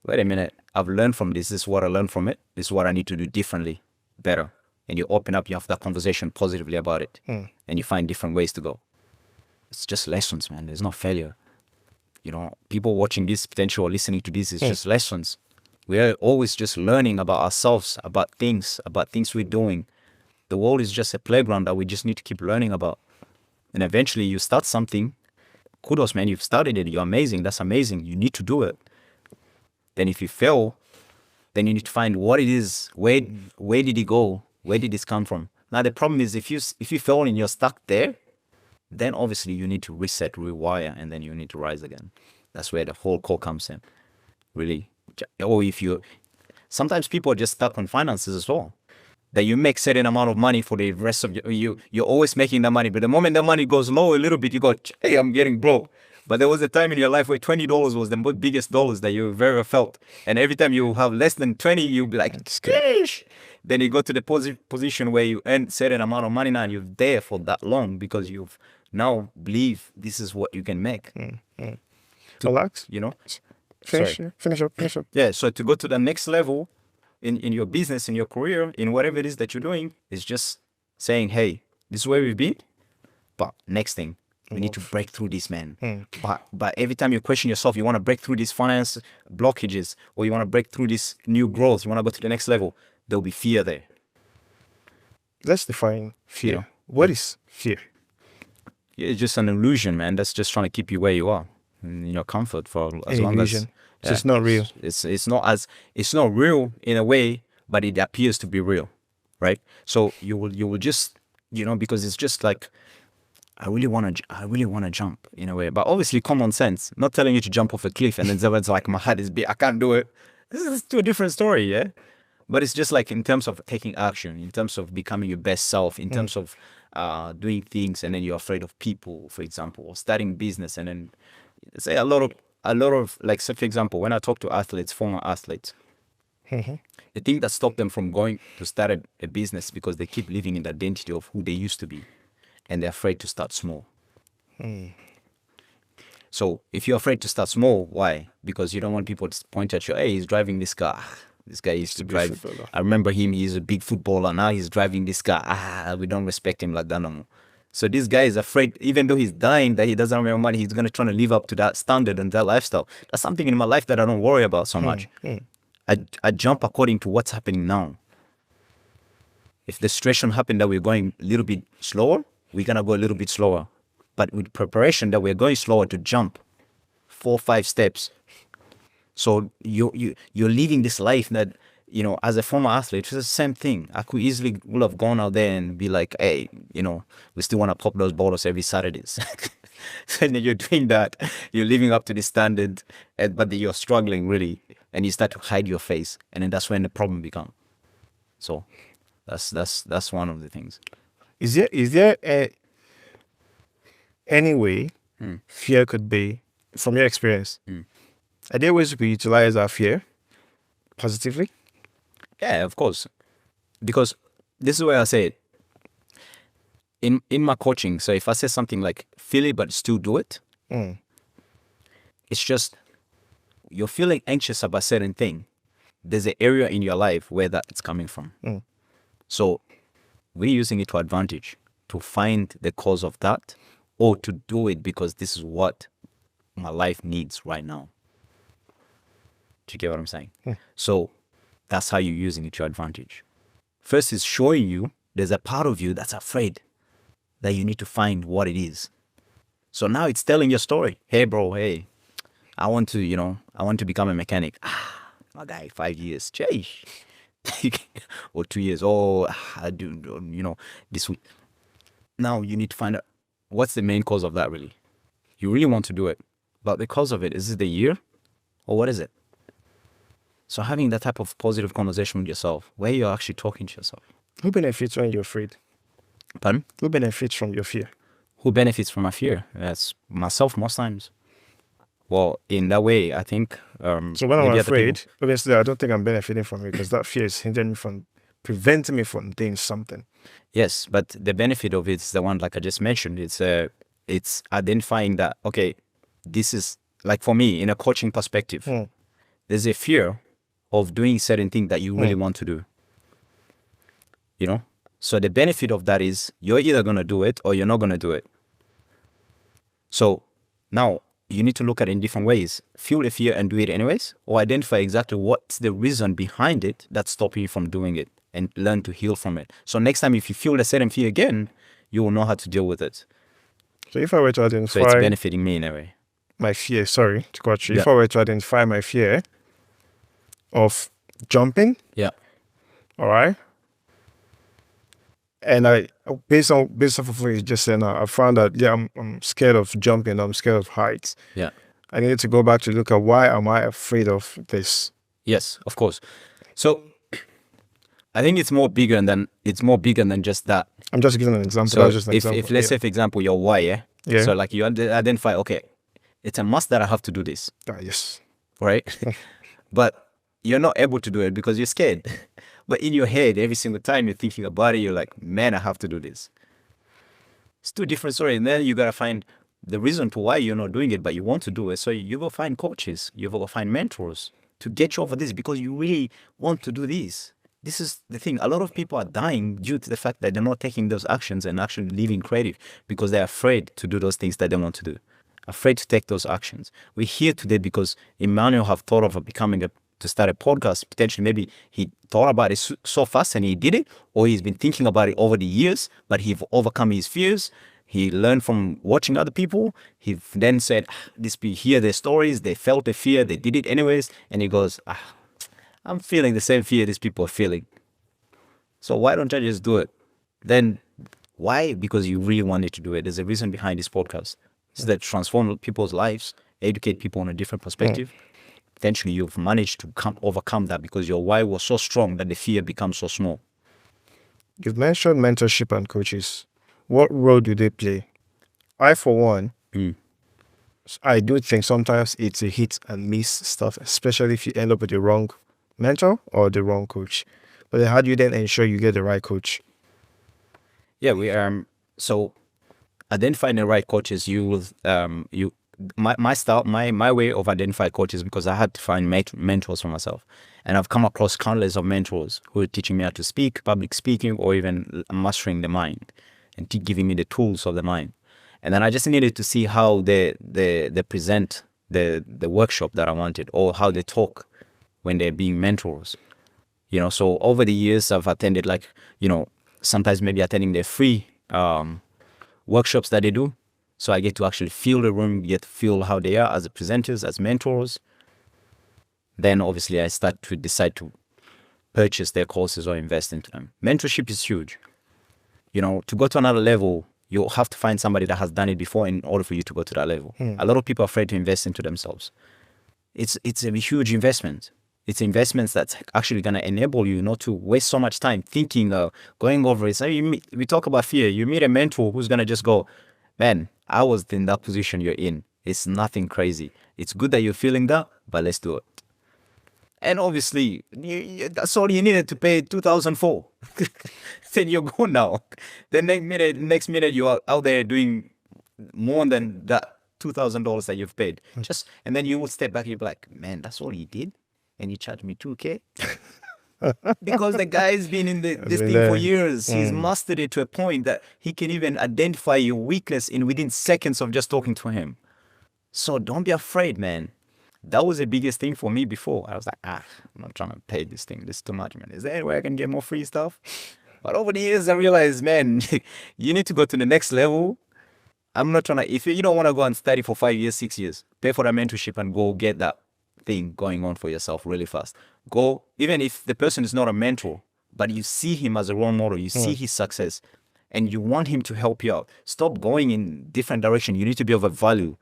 S2: wait a minute, I've learned from this. This is what I learned from it. This is what I need to do differently, better. And you open up, you have that conversation positively about it. And you find different ways to go. It's just lessons, man. There's no failure. You know, people watching this potential or listening to this is just lessons. We are always just learning about ourselves, about things we're doing. The world is just a playground that we just need to keep learning about. And eventually you start something. Kudos, man. You've started it. You're amazing. That's amazing. You need to do it. Then if you fail, then you need to find what it is. Where did it go? Where did this come from? Now the problem is if you fail and you're stuck there, then obviously you need to reset, rewire, and then you need to rise again. That's where the whole core comes in. Really. Or sometimes people are just stuck on finances as well. That you make certain amount of money for the rest of you're always making that money. But the moment the money goes low a little bit, you go, hey, I'm getting broke. But there was a time in your life where $20 was the biggest dollars that you ever felt. And every time you have less than 20, you'll be like, Sheesh. Then you go to the position where you earn certain amount of money now and you're there for that long because you've now believe this is what you can make.
S1: Relax.
S2: You know?
S1: Finish up.
S2: Yeah, so to go to the next level in your business, in your career, in whatever it is that you're doing, is just saying, hey, this is where we've been, but next thing, we need to break through this, man. But every time you question yourself, you want to break through these finance blockages, or you want to break through this new growth, you want to go to the next level, there'll be fear there.
S1: Let's define fear. What is fear?
S2: It's just an illusion, man. That's just trying to keep you where you are, in your comfort for as long as.
S1: So it's not real.
S2: It's not real in a way, but it appears to be real, right? So you will just, because it's just like, I really want to jump in a way, but obviously common sense. Not telling you to jump off a cliff and then someone's like, my heart is big, I can't do it. This is a different story, yeah. But it's just like in terms of taking action, in terms of becoming your best self, in terms of doing things, and then you're afraid of people, for example, or starting business, and then say a lot of like, say for example, when I talk to athletes, former athletes, the thing that stopped them from going to start a business because they keep living in the identity of who they used to be, and they're afraid to start small. So if you're afraid to start small, why? Because you don't want people to point at you, hey, he's driving this car. This guy used to drive. I remember him. He's a big footballer. Now he's driving this car. We don't respect him like that no more. So this guy is afraid, even though he's dying, that he doesn't have any money, he's going to try to live up to that standard and that lifestyle. That's something in my life that I don't worry about so much. I jump according to what's happening now. If the situation happened that we're going a little bit slower, we're going to go a little bit slower. But with preparation that we're going slower to jump 4 or 5 steps. So you're living this life that, as a former athlete, it's the same thing. I could easily would have gone out there and be like, hey, we still want to pop those bottles every Saturdays. And then you're doing that, you're living up to the standard, but you're struggling really, and you start to hide your face, and then that's when the problem becomes. So that's one of the things.
S1: Is there any way fear could be, from your experience, are there ways we could utilize our fear positively?
S2: Yeah, of course. Because this is where I say it. In my coaching, so if I say something like, feel it but still do it, it's just, you're feeling anxious about a certain thing. There's an area in your life where that's coming from. So we're using it to advantage, to find the cause of that, or to do it because this is what my life needs right now. Do you get what I'm saying? So that's how you're using it to your advantage. First is showing you there's a part of you that's afraid, that you need to find what it is. So now it's telling your story. Hey, bro, hey, I want to become a mechanic. My guy, 5 years, change. Or 2 years. Oh, I do, this week. Now you need to find out what's the main cause of that really. You really want to do it, but the cause of it, is it the year or what is it? So having that type of positive conversation with yourself, where you're actually talking to yourself.
S1: Who benefits when you're afraid?
S2: Pardon?
S1: Who benefits from your fear?
S2: Who benefits from my fear? That's myself most times. Well, in that way, I think.
S1: So when I'm
S2: maybe other
S1: afraid,
S2: people-
S1: obviously I don't think I'm benefiting from it because that fear is hindering me from, preventing me from doing something.
S2: Yes, but the benefit of it is the one like I just mentioned. It's identifying that, okay, this is like for me in a coaching perspective. There's a fear of doing certain thing that you really want to do. So the benefit of that is you're either gonna do it or you're not gonna do it. So now you need to look at it in different ways. Feel the fear and do it anyways, or identify exactly what's the reason behind it that's stopping you from doing it and learn to heal from it. So next time if you feel the same fear again, you will know how to deal with it.
S1: So if I were to
S2: So
S1: identify
S2: it's benefiting me in a way.
S1: my fear, sorry to cut you.
S2: Yeah.
S1: If I were to identify my fear of jumping,
S2: Yeah.
S1: all right, and I based off of what you just said now, I found that I'm scared of jumping. I'm scared of heights.
S2: Yeah.
S1: I needed to go back to look at why am I afraid of this.
S2: Yes, of course. So I think it's more bigger than just that.
S1: I'm just giving an example.
S2: So
S1: That's just an
S2: if
S1: example.
S2: let's say for example your why, yeah.
S1: Yeah.
S2: So like you identify, okay, it's a must that I have to do this,
S1: Yes.
S2: right? But you're not able to do it because you're scared. But in your head, every single time you're thinking about it, you're like, man, I have to do this. It's two different stories. And then you gotta find the reason to why you're not doing it, but you want to do it. So you go find coaches, you go find mentors to get you over this because you really want to do this. This is the thing. A lot of people are dying due to the fact that they're not taking those actions and actually living creative because they're afraid to do those things that they want to do. Afraid to take those actions. We're here today because Emmanuel have thought of to start a podcast. Potentially, maybe he thought about it so fast and he did it, or he's been thinking about it over the years, but he's overcome his fears. He learned from watching other people. He then said, hear their stories, they felt the fear, they did it anyways, and he goes, I'm feeling the same fear these people are feeling. So why don't I just do it? Then why? Because you really wanted to do it. There's a reason behind this podcast. It's that transform people's lives, educate people on a different perspective. Eventually you've managed to overcome that because your why was so strong that the fear becomes so small.
S1: You've mentioned mentorship and coaches. What role do they play? I, for one, I do think sometimes it's a hit and miss stuff, especially if you end up with the wrong mentor or the wrong coach. But how do you then ensure you get the right coach?
S2: Yeah, we so identifying the right coaches. My style, my way of identifying coaches, because I had to find mentors for myself, and I've come across countless of mentors who are teaching me how to speak, public speaking, or even mastering the mind, and giving me the tools of the mind. And then I just needed to see how they present the workshop that I wanted, or how they talk when they're being mentors. So over the years I've attended sometimes maybe attending their free workshops that they do. So I get to actually feel the room, get to feel how they are as presenters, as mentors. Then obviously I start to decide to purchase their courses or invest into them. Mentorship is huge. To go to another level, you have to find somebody that has done it before in order for you to go to that level. A lot of people are afraid to invest into themselves. It's a huge investment. It's investments that's actually going to enable you not to waste so much time thinking, going over it. So we talk about fear. You meet a mentor who's going to just go, man, I was in that position you're in. It's nothing crazy. It's good that you're feeling that, but let's do it. And obviously, that's all you needed to pay $2,000 for. Then you're gone now. The next minute you are out there doing more than that $2,000 that you've paid. And then you will step back and you'll be like, man, that's all you did? And you charge me $2,000? Because the guy's been in this thing for years. He's mastered it to a point that he can even identify your weakness within seconds of just talking to him. So don't be afraid, man. That was the biggest thing for me before. I was like, I'm not trying to pay this thing. This is too much, man. Is there any way I can get more free stuff? But over the years, I realized, man, you need to go to the next level. I'm not trying to, if you don't want to go and study for 5 years, 6 years, pay for that mentorship and go get that thing going on for yourself really fast. Go, even if the person is not a mentor, but you see him as a role model, you see his success, and you want him to help you out. Stop going in different direction. You need to be of a value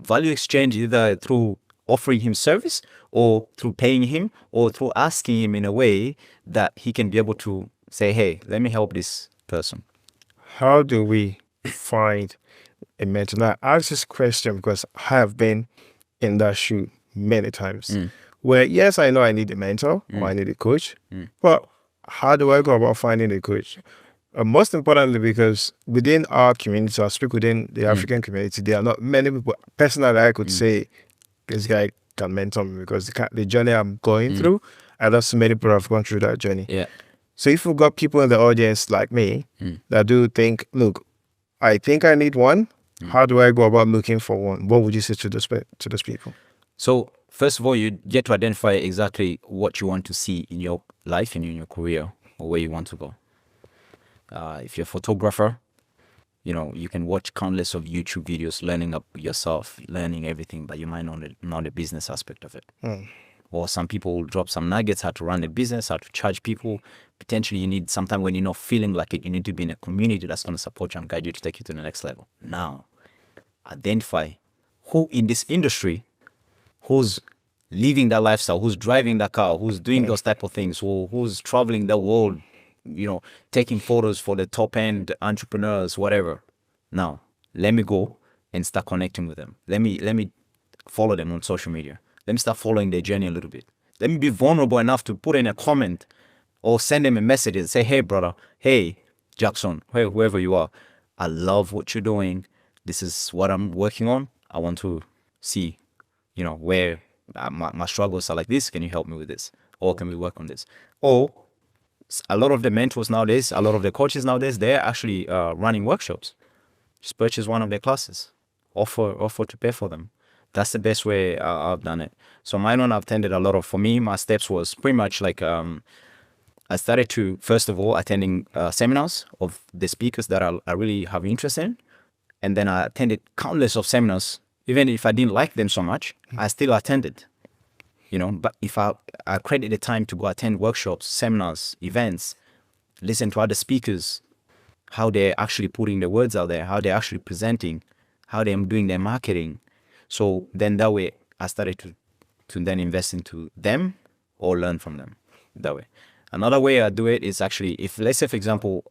S2: exchange, either through offering him service or through paying him or through asking him in a way that he can be able to say, hey, let me help this person.
S1: How do we find a mentor? Now, I ask this question because I have been in that shoe many times where, yes, I know I need a mentor or I need a coach, but how do I go about finding a coach? Most importantly, because within our community, so I speak within the African community, there are not many people personally I could say this guy can mentor me, because the journey I'm going through, I know so many people have gone through that journey.
S2: Yeah.
S1: So if you've got people in the audience like me that do think, look, I think I need one, how do I go about looking for one? What would you say to those people?
S2: So first of all, you get to identify exactly what you want to see in your life and in your career, or where you want to go. If you're a photographer, you can watch countless of YouTube videos, learning up yourself, learning everything, but you might not know the business aspect of it. Or some people will drop some nuggets, how to run a business, how to charge people. Potentially you need, sometime when you're not feeling like it, you need to be in a community that's going to support you and guide you to take you to the next level. Now, identify who in this industry, who's living that lifestyle, who's driving that car, who's doing those type of things, who's traveling the world, taking photos for the top end entrepreneurs, whatever. Now, let me go and start connecting with them. Let me follow them on social media. Let me start following their journey a little bit. Let me be vulnerable enough to put in a comment or send them a message and say, hey, brother, hey, Jackson, hey, whoever you are, I love what you're doing. This is what I'm working on. I want to see, where my struggles are like this. Can you help me with this? Or can we work on this? Or a lot of the mentors nowadays, a lot of the coaches nowadays, they're actually running workshops. Just purchase one of their classes. Offer to pay for them. That's the best way I've done it. So mine one I've attended a lot of. For me, my steps was pretty much like I started to, first of all, attending seminars of the speakers that I really have interest in. And then I attended countless of seminars. Even if I didn't like them so much, I still attended. But if I created the time to go attend workshops, seminars, events, listen to other speakers, how they're actually putting the words out there, how they're actually presenting, how they're doing their marketing. So then that way I started to then invest into them or learn from them that way. Another way I do it is actually, if let's say, for example,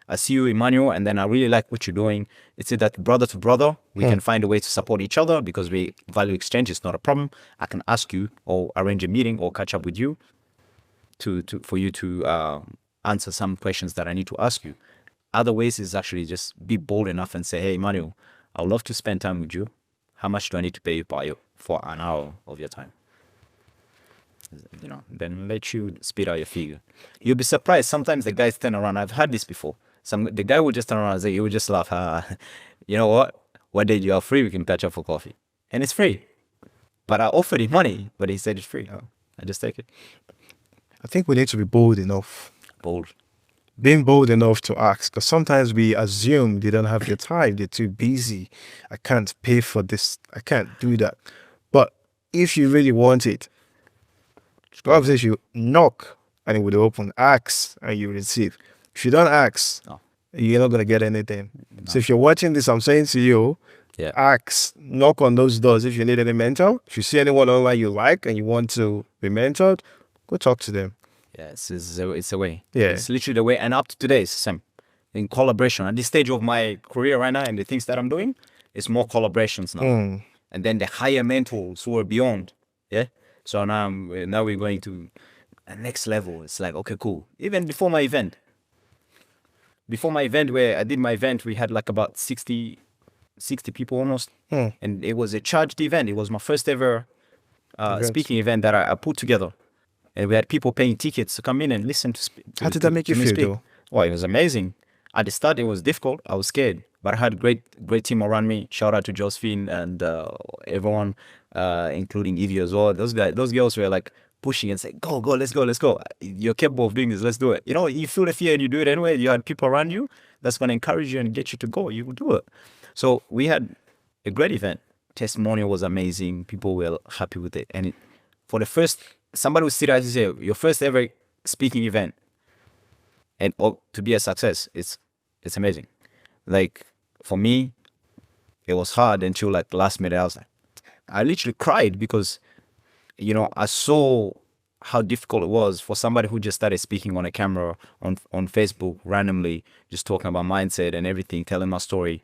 S2: I see you, Emmanuel, and then I really like what you're doing. It's that brother to brother, we can find a way to support each other because we value exchange is not a problem. I can ask you or arrange a meeting or catch up with you for you to answer some questions that I need to ask you. Other ways is actually just be bold enough and say, hey, Emmanuel, I would love to spend time with you. How much do I need to pay you for an hour of your time? Then let you spit out your figure. You'll be surprised. Sometimes the guys turn around. I've had this before. The guy will just turn around and say, you will just laugh. You know what? One day you are free, we can catch up for coffee. And it's free. But I offered him money, but he said it's free. I just take it.
S1: I think we need to be bold enough.
S2: Bold.
S1: Being bold enough to ask, because sometimes we assume they don't have the time, they're too busy. I can't pay for this. I can't do that. But if you really want it, God says you knock and it will open. Ask and you receive. If you don't ask, you're not going to get anything. No. So if you're watching this, I'm saying to you, ask, knock on those doors. If you need any mentor, if you see anyone online you like and you want to be mentored, go talk to them.
S2: Yes, it's a way.
S1: Yeah.
S2: It's literally the way. And up to today, it's the same. In collaboration. At this stage of my career right now and the things that I'm doing, it's more collaborations now. And then the higher mentors who are beyond. Yeah. So now we're going to a next level. It's like, okay, cool. Even before my event where I did my event, we had like about 60 people almost. And it was a charged event. It was my first ever speaking event that I put together. And we had people paying tickets to come in and listen to speak.
S1: How did that make you feel, though?
S2: Well, it was amazing. At the start, it was difficult. I was scared. But I had a great team around me. Shout out to Josephine and everyone, including Evie as well. Those girls were like pushing and saying, go, let's go. You're capable of doing this. Let's do it. You feel the fear and you do it anyway. You had people around you that's going to encourage you and get you to go. You will do it. So we had a great event. Testimonial was amazing. People were happy with it. And for the first, somebody would sit out and say, your first ever speaking event, and to be a success, it's amazing. Like for me, it was hard until like last minute. I literally cried because, I saw how difficult it was for somebody who just started speaking on a camera on Facebook randomly, just talking about mindset and everything, telling my story,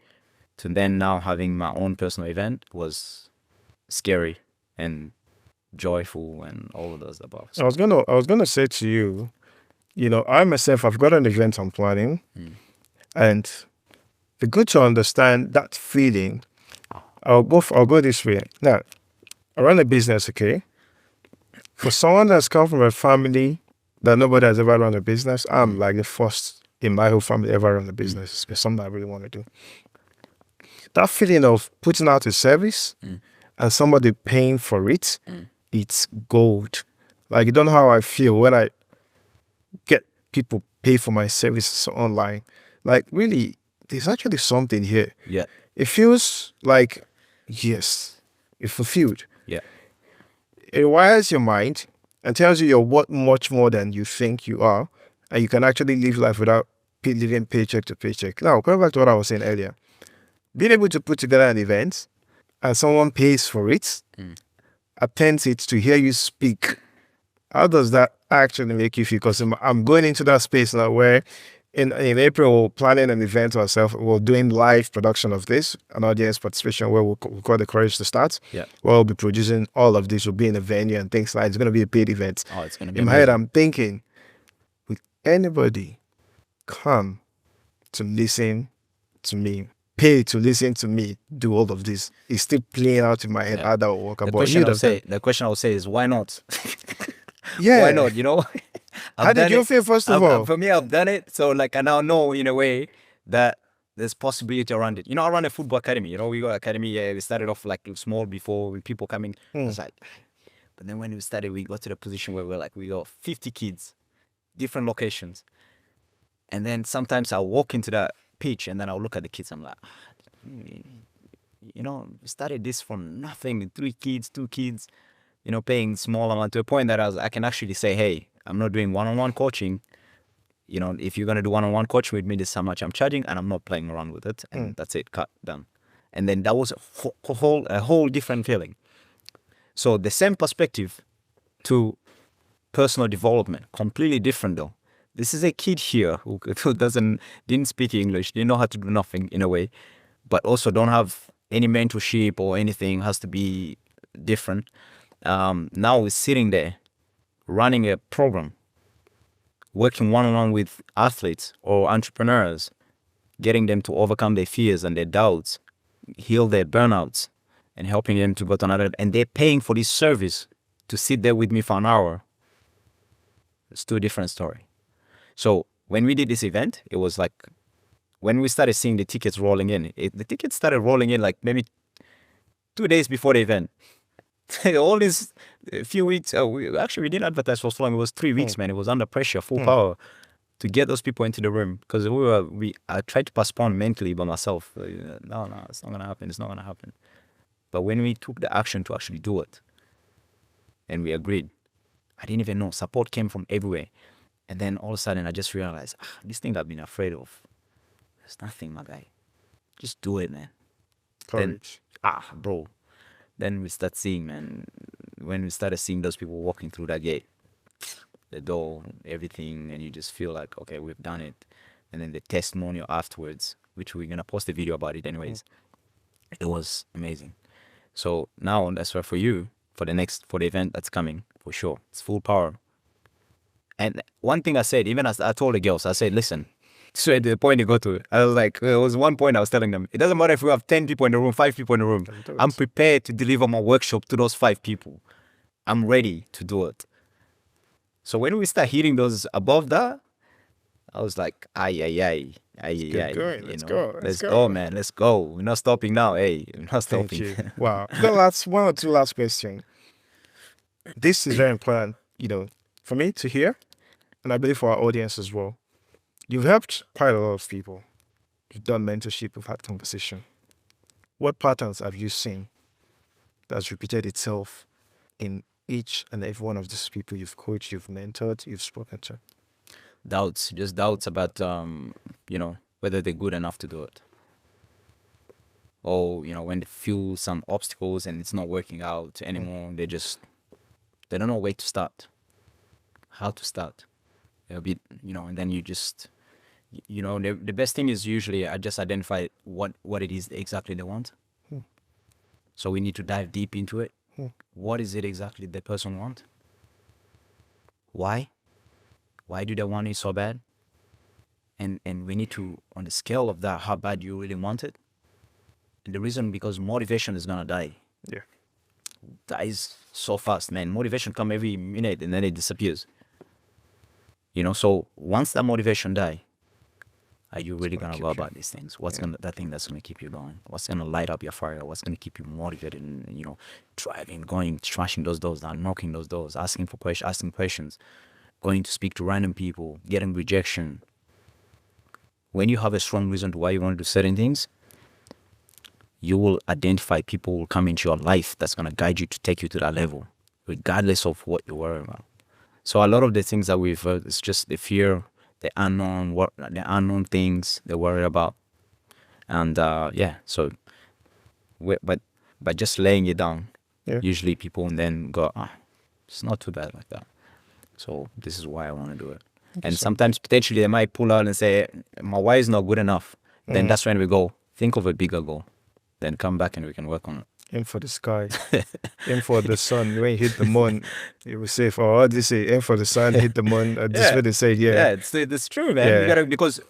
S2: to then now having my own personal event was scary and joyful and all of those above.
S1: I was gonna say to you, I myself, I've got an event I'm planning, and it's good to understand that feeling. I'll go this way. Now, I run a business, okay? For someone that's come from a family that nobody has ever run a business, I'm like the first in my whole family ever run a business. It's something I really want to do. That feeling of putting out a service and somebody paying for it, it's gold. Like, you don't know how I feel when I get people pay for my services online. Like, really, there's actually something here.
S2: Yeah.
S1: It feels like, yes, it's fulfilled.
S2: Yeah.
S1: It wires your mind and tells you you're worth much more than you think you are, and you can actually live life without living paycheck to paycheck. Now, going back to what I was saying earlier, being able to put together an event and someone pays for it, attends it to hear you speak, how does that actually make you feel? Because I'm going into that space now where in April, we're planning an event ourselves. We're doing live production of this, an audience participation where we'll call the Courage to Start.
S2: Yeah.
S1: Where we'll be producing all of this. We'll be in a venue and things like that. It's going to be a paid event.
S2: Oh, it's going to be
S1: in my
S2: amazing.
S1: head, I'm thinking, will anybody come to listen to me, pay to listen to me do all of this? It's still playing out in my head how that will work.
S2: The question I would say is, why not?
S1: Yeah.
S2: Why not?
S1: How did you feel, first of all?
S2: For me, I've done it. So like, I now know in a way that there's possibility around it. I run a football academy. We got academy. Yeah, we started off like small before with people coming. It's like, but then when we started, we got to the position where we got 50 kids, different locations. And then sometimes I'll walk into that pitch and then I'll look at the kids. I'm like, we started this from nothing. 3 kids, 2 kids, paying small amount, to a point that I can actually say, hey, I'm not doing one-on-one coaching. If you're going to do one-on-one coaching with me, this is how much I'm charging, and I'm not playing around with it. And that's it, cut, done. And then that was a whole different feeling. So the same perspective to personal development, completely different though. This is a kid here who didn't speak English, didn't know how to do nothing in a way, but also don't have any mentorship or anything, has to be different. Now we're sitting there running a program, working one-on-one with athletes or entrepreneurs, getting them to overcome their fears and their doubts, heal their burnouts, and helping them to go to another. And they're paying for this service to sit there with me for an hour. It's 2 different stories. So when we did this event, it was like, when we started seeing the tickets rolling in, the tickets started rolling in like maybe 2 days before the event. All these few weeks, we didn't advertise for so long. It was 3 weeks, man. It was under pressure, full power, to get those people into the room, because I tried to postpone mentally by myself. No, it's not gonna happen. It's not gonna happen. But when we took the action to actually do it, and we agreed, I didn't even know. Support came from everywhere, and then all of a sudden, I just realized, this thing I've been afraid of, there's nothing, my guy. Just do it, man.
S1: Courage.
S2: Then, bro. Then we start seeing, man, when we started seeing those people walking through that gate, the door, everything, and you just feel like, okay, we've done it. And then the testimonial afterwards, which we're going to post a video about it anyways. It was amazing. So now that's why for you, for the event that's coming, for sure, it's full power. And one thing I said, even as I told the girls, I said, listen, so at the point you go to, I was like, there was one point I was telling them, it doesn't matter if we have 10 people in the room, 5 people in the room. I'm prepared to deliver my workshop to those 5 people. I'm ready to do it. So when we start hitting those above that, I was like, aye.
S1: Let's go.
S2: Let's go, man. Let's go. We're not stopping now. Hey, we're not stopping.
S1: Thank you. Wow. The last 1 or 2 last questions. This is very important, for me to hear, and I believe for our audience as well. You've helped quite a lot of people. You've done mentorship. We've had conversation. what patterns have you seen that's repeated itself in each and every one of these people you've coached, you've mentored, you've spoken to?
S2: Just doubts about, whether they're good enough to do it. Or, when they feel some obstacles and it's not working out anymore, they don't know where to start, how to start. A bit, and then you just, the best thing is usually I just identify what it is exactly they want. So we need to dive deep into it. What is it exactly the person want? Why? Why do they want it so bad? And we need to, on the scale of that, how bad you really want it. And the reason, because motivation is gonna die.
S1: Yeah.
S2: Dies so fast, man. Motivation come every minute and then it disappears. So once that motivation die, are you really gonna go about these things? What's that thing that's gonna keep you going? What's gonna light up your fire? What's gonna keep you motivated and driving, going, smashing those doors down, knocking those doors, asking questions, going to speak to random people, getting rejection. When you have a strong reason to why you want to do certain things, you will identify people who will come into your life that's gonna guide you to take you to that level, regardless of what you worry about. So a lot of the things that we've heard is just the fear, the unknown things they worry about, and so by just laying it down, usually people then go, it's not too bad like that. So this is why I want to do it. And sometimes potentially they might pull out and say, my why is not good enough. Then that's when we go, think of a bigger goal, then come back and we can work on it.
S1: Aim for the sky, aim for the sun. When you hit the moon, you will say, what do you say? Aim for the sun, hit the moon. This is what they say,
S2: Yeah, it's true, man. You gotta, because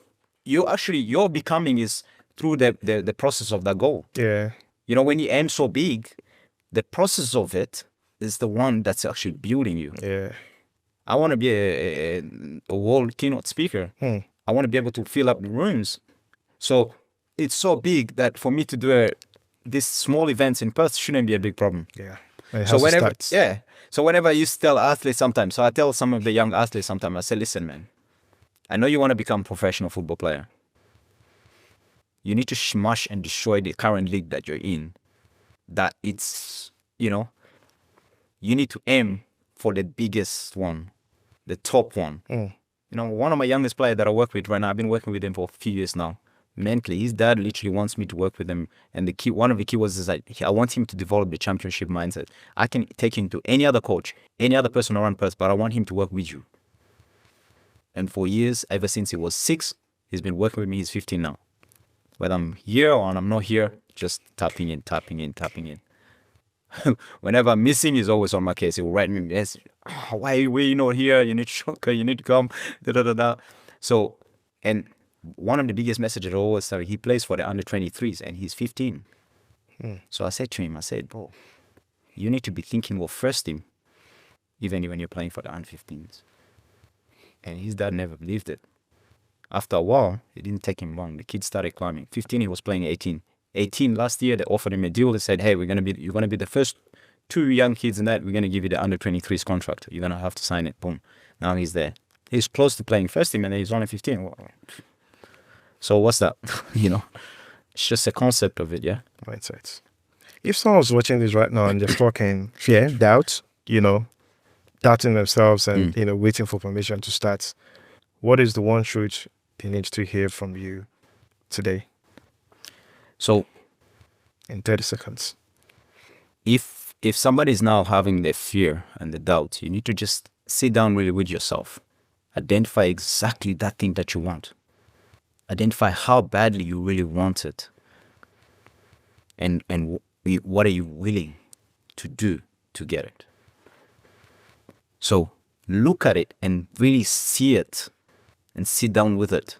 S2: your becoming is through the process of that goal.
S1: Yeah.
S2: When you aim so big, the process of it is the one that's actually building you.
S1: Yeah.
S2: I want to be a world keynote speaker. I want to be able to fill up the rooms. So it's so big that for me to do these small events in Perth shouldn't be a big problem.
S1: Yeah.
S2: So whenever I used to tell athletes sometimes, so I tell some of the young athletes sometimes, I say, listen, man, I know you want to become a professional football player. You need to smash and destroy the current league that you're in. That it's, you need to aim for the biggest one, the top one. One of my youngest players that I work with right now, I've been working with him for a few years now. Mentally, his dad literally wants me to work with him, and one of the key words is that I want him to develop the championship mindset. I can take him to any other coach, any other person around Perth, but I want him to work with you. And for years, ever since he was 6, he's been working with me. He's 15 now. Whether I'm here or I'm not here, just tapping in. Whenever I'm missing, he's always on my case. He will write me, yes, why were you not here? You need to show, you need to come. So, and one of the biggest messages I always say, he plays for the under 23s and he's 15. So I said to him, bro, you need to be thinking of first team, even when you're playing for the under 15s. And his dad never believed it. After a while, it didn't take him long. The kid started climbing. 15, he was playing 18. 18 last year, they offered him a deal. They said, hey, you're going to be the first 2 young kids in that. We're going to give you the under 23s contract. You're going to have to sign it. Boom. Now he's there. He's close to playing first team and he's only 15. So what's that? It's just a concept of it, yeah?
S1: Mindset. If someone's watching this right now and they're talking fear, doubt, doubting themselves and, waiting for permission to start, what is the one truth they need to hear from you today?
S2: So,
S1: in 30 seconds.
S2: If somebody is now having the fear and the doubt, you need to just sit down really with yourself. Identify exactly that thing that you want. Identify how badly you really want it. And what are you willing to do to get it? So look at it and really see it and sit down with it.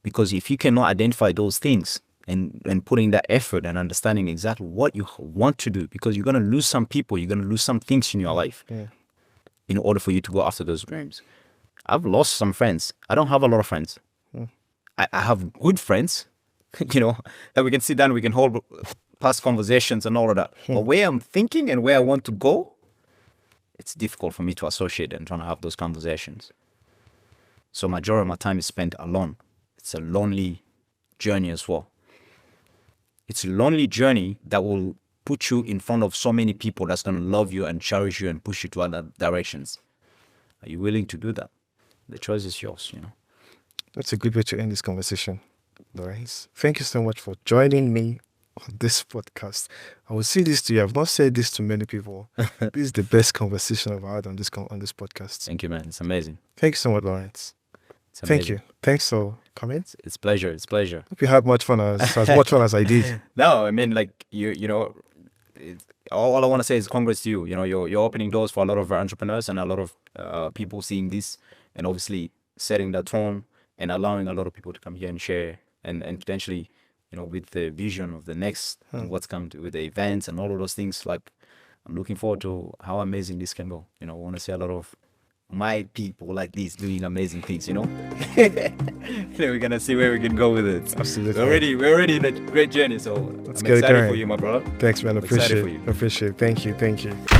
S2: Because if you cannot identify those things and putting that effort and understanding exactly what you want to do, because you're going to lose some people, you're going to lose some things in your life in order for you to go after those dreams. I've lost some friends. I don't have a lot of friends. I have good friends, that we can sit down, we can hold past conversations and all of that. But where I'm thinking and where I want to go, it's difficult for me to associate and trying to have those conversations. So majority of my time is spent alone. It's a lonely journey as well. It's a lonely journey that will put you in front of so many people that's going to love you and cherish you and push you to other directions. Are you willing to do that? The choice is yours, you know.
S1: That's a good way to end this conversation, Lawrence. Thank you so much for joining me on this podcast. I will say this to you. I've not said this to many people. This is the best conversation I've had on this podcast.
S2: Thank you, man. It's amazing.
S1: Thank you so much, Lawrence.
S2: It's
S1: Thank
S2: amazing.
S1: you. Thanks for coming.
S2: It's pleasure. It's pleasure.
S1: Hope you had much fun as much fun as I did.
S2: No, I mean, like, you know, all I want to say is congrats to you. You know, you're opening doors for a lot of entrepreneurs and a lot of people seeing this, and obviously setting the tone and allowing a lot of people to come here and share and potentially, you know, with the vision of the next and what's come to with the events and all of those things. Like, I'm looking forward to how amazing this can go. You know, I want to see a lot of my people like this doing amazing things, you know. We're gonna see where we can go with it.
S1: Absolutely.
S2: We're already in a great journey, so
S1: Let's
S2: I'm
S1: get it
S2: excited
S1: going.
S2: for you, my brother.
S1: Thanks, man.
S2: I'm excited for
S1: Appreciate it.
S2: you.
S1: Appreciate it. Thank you.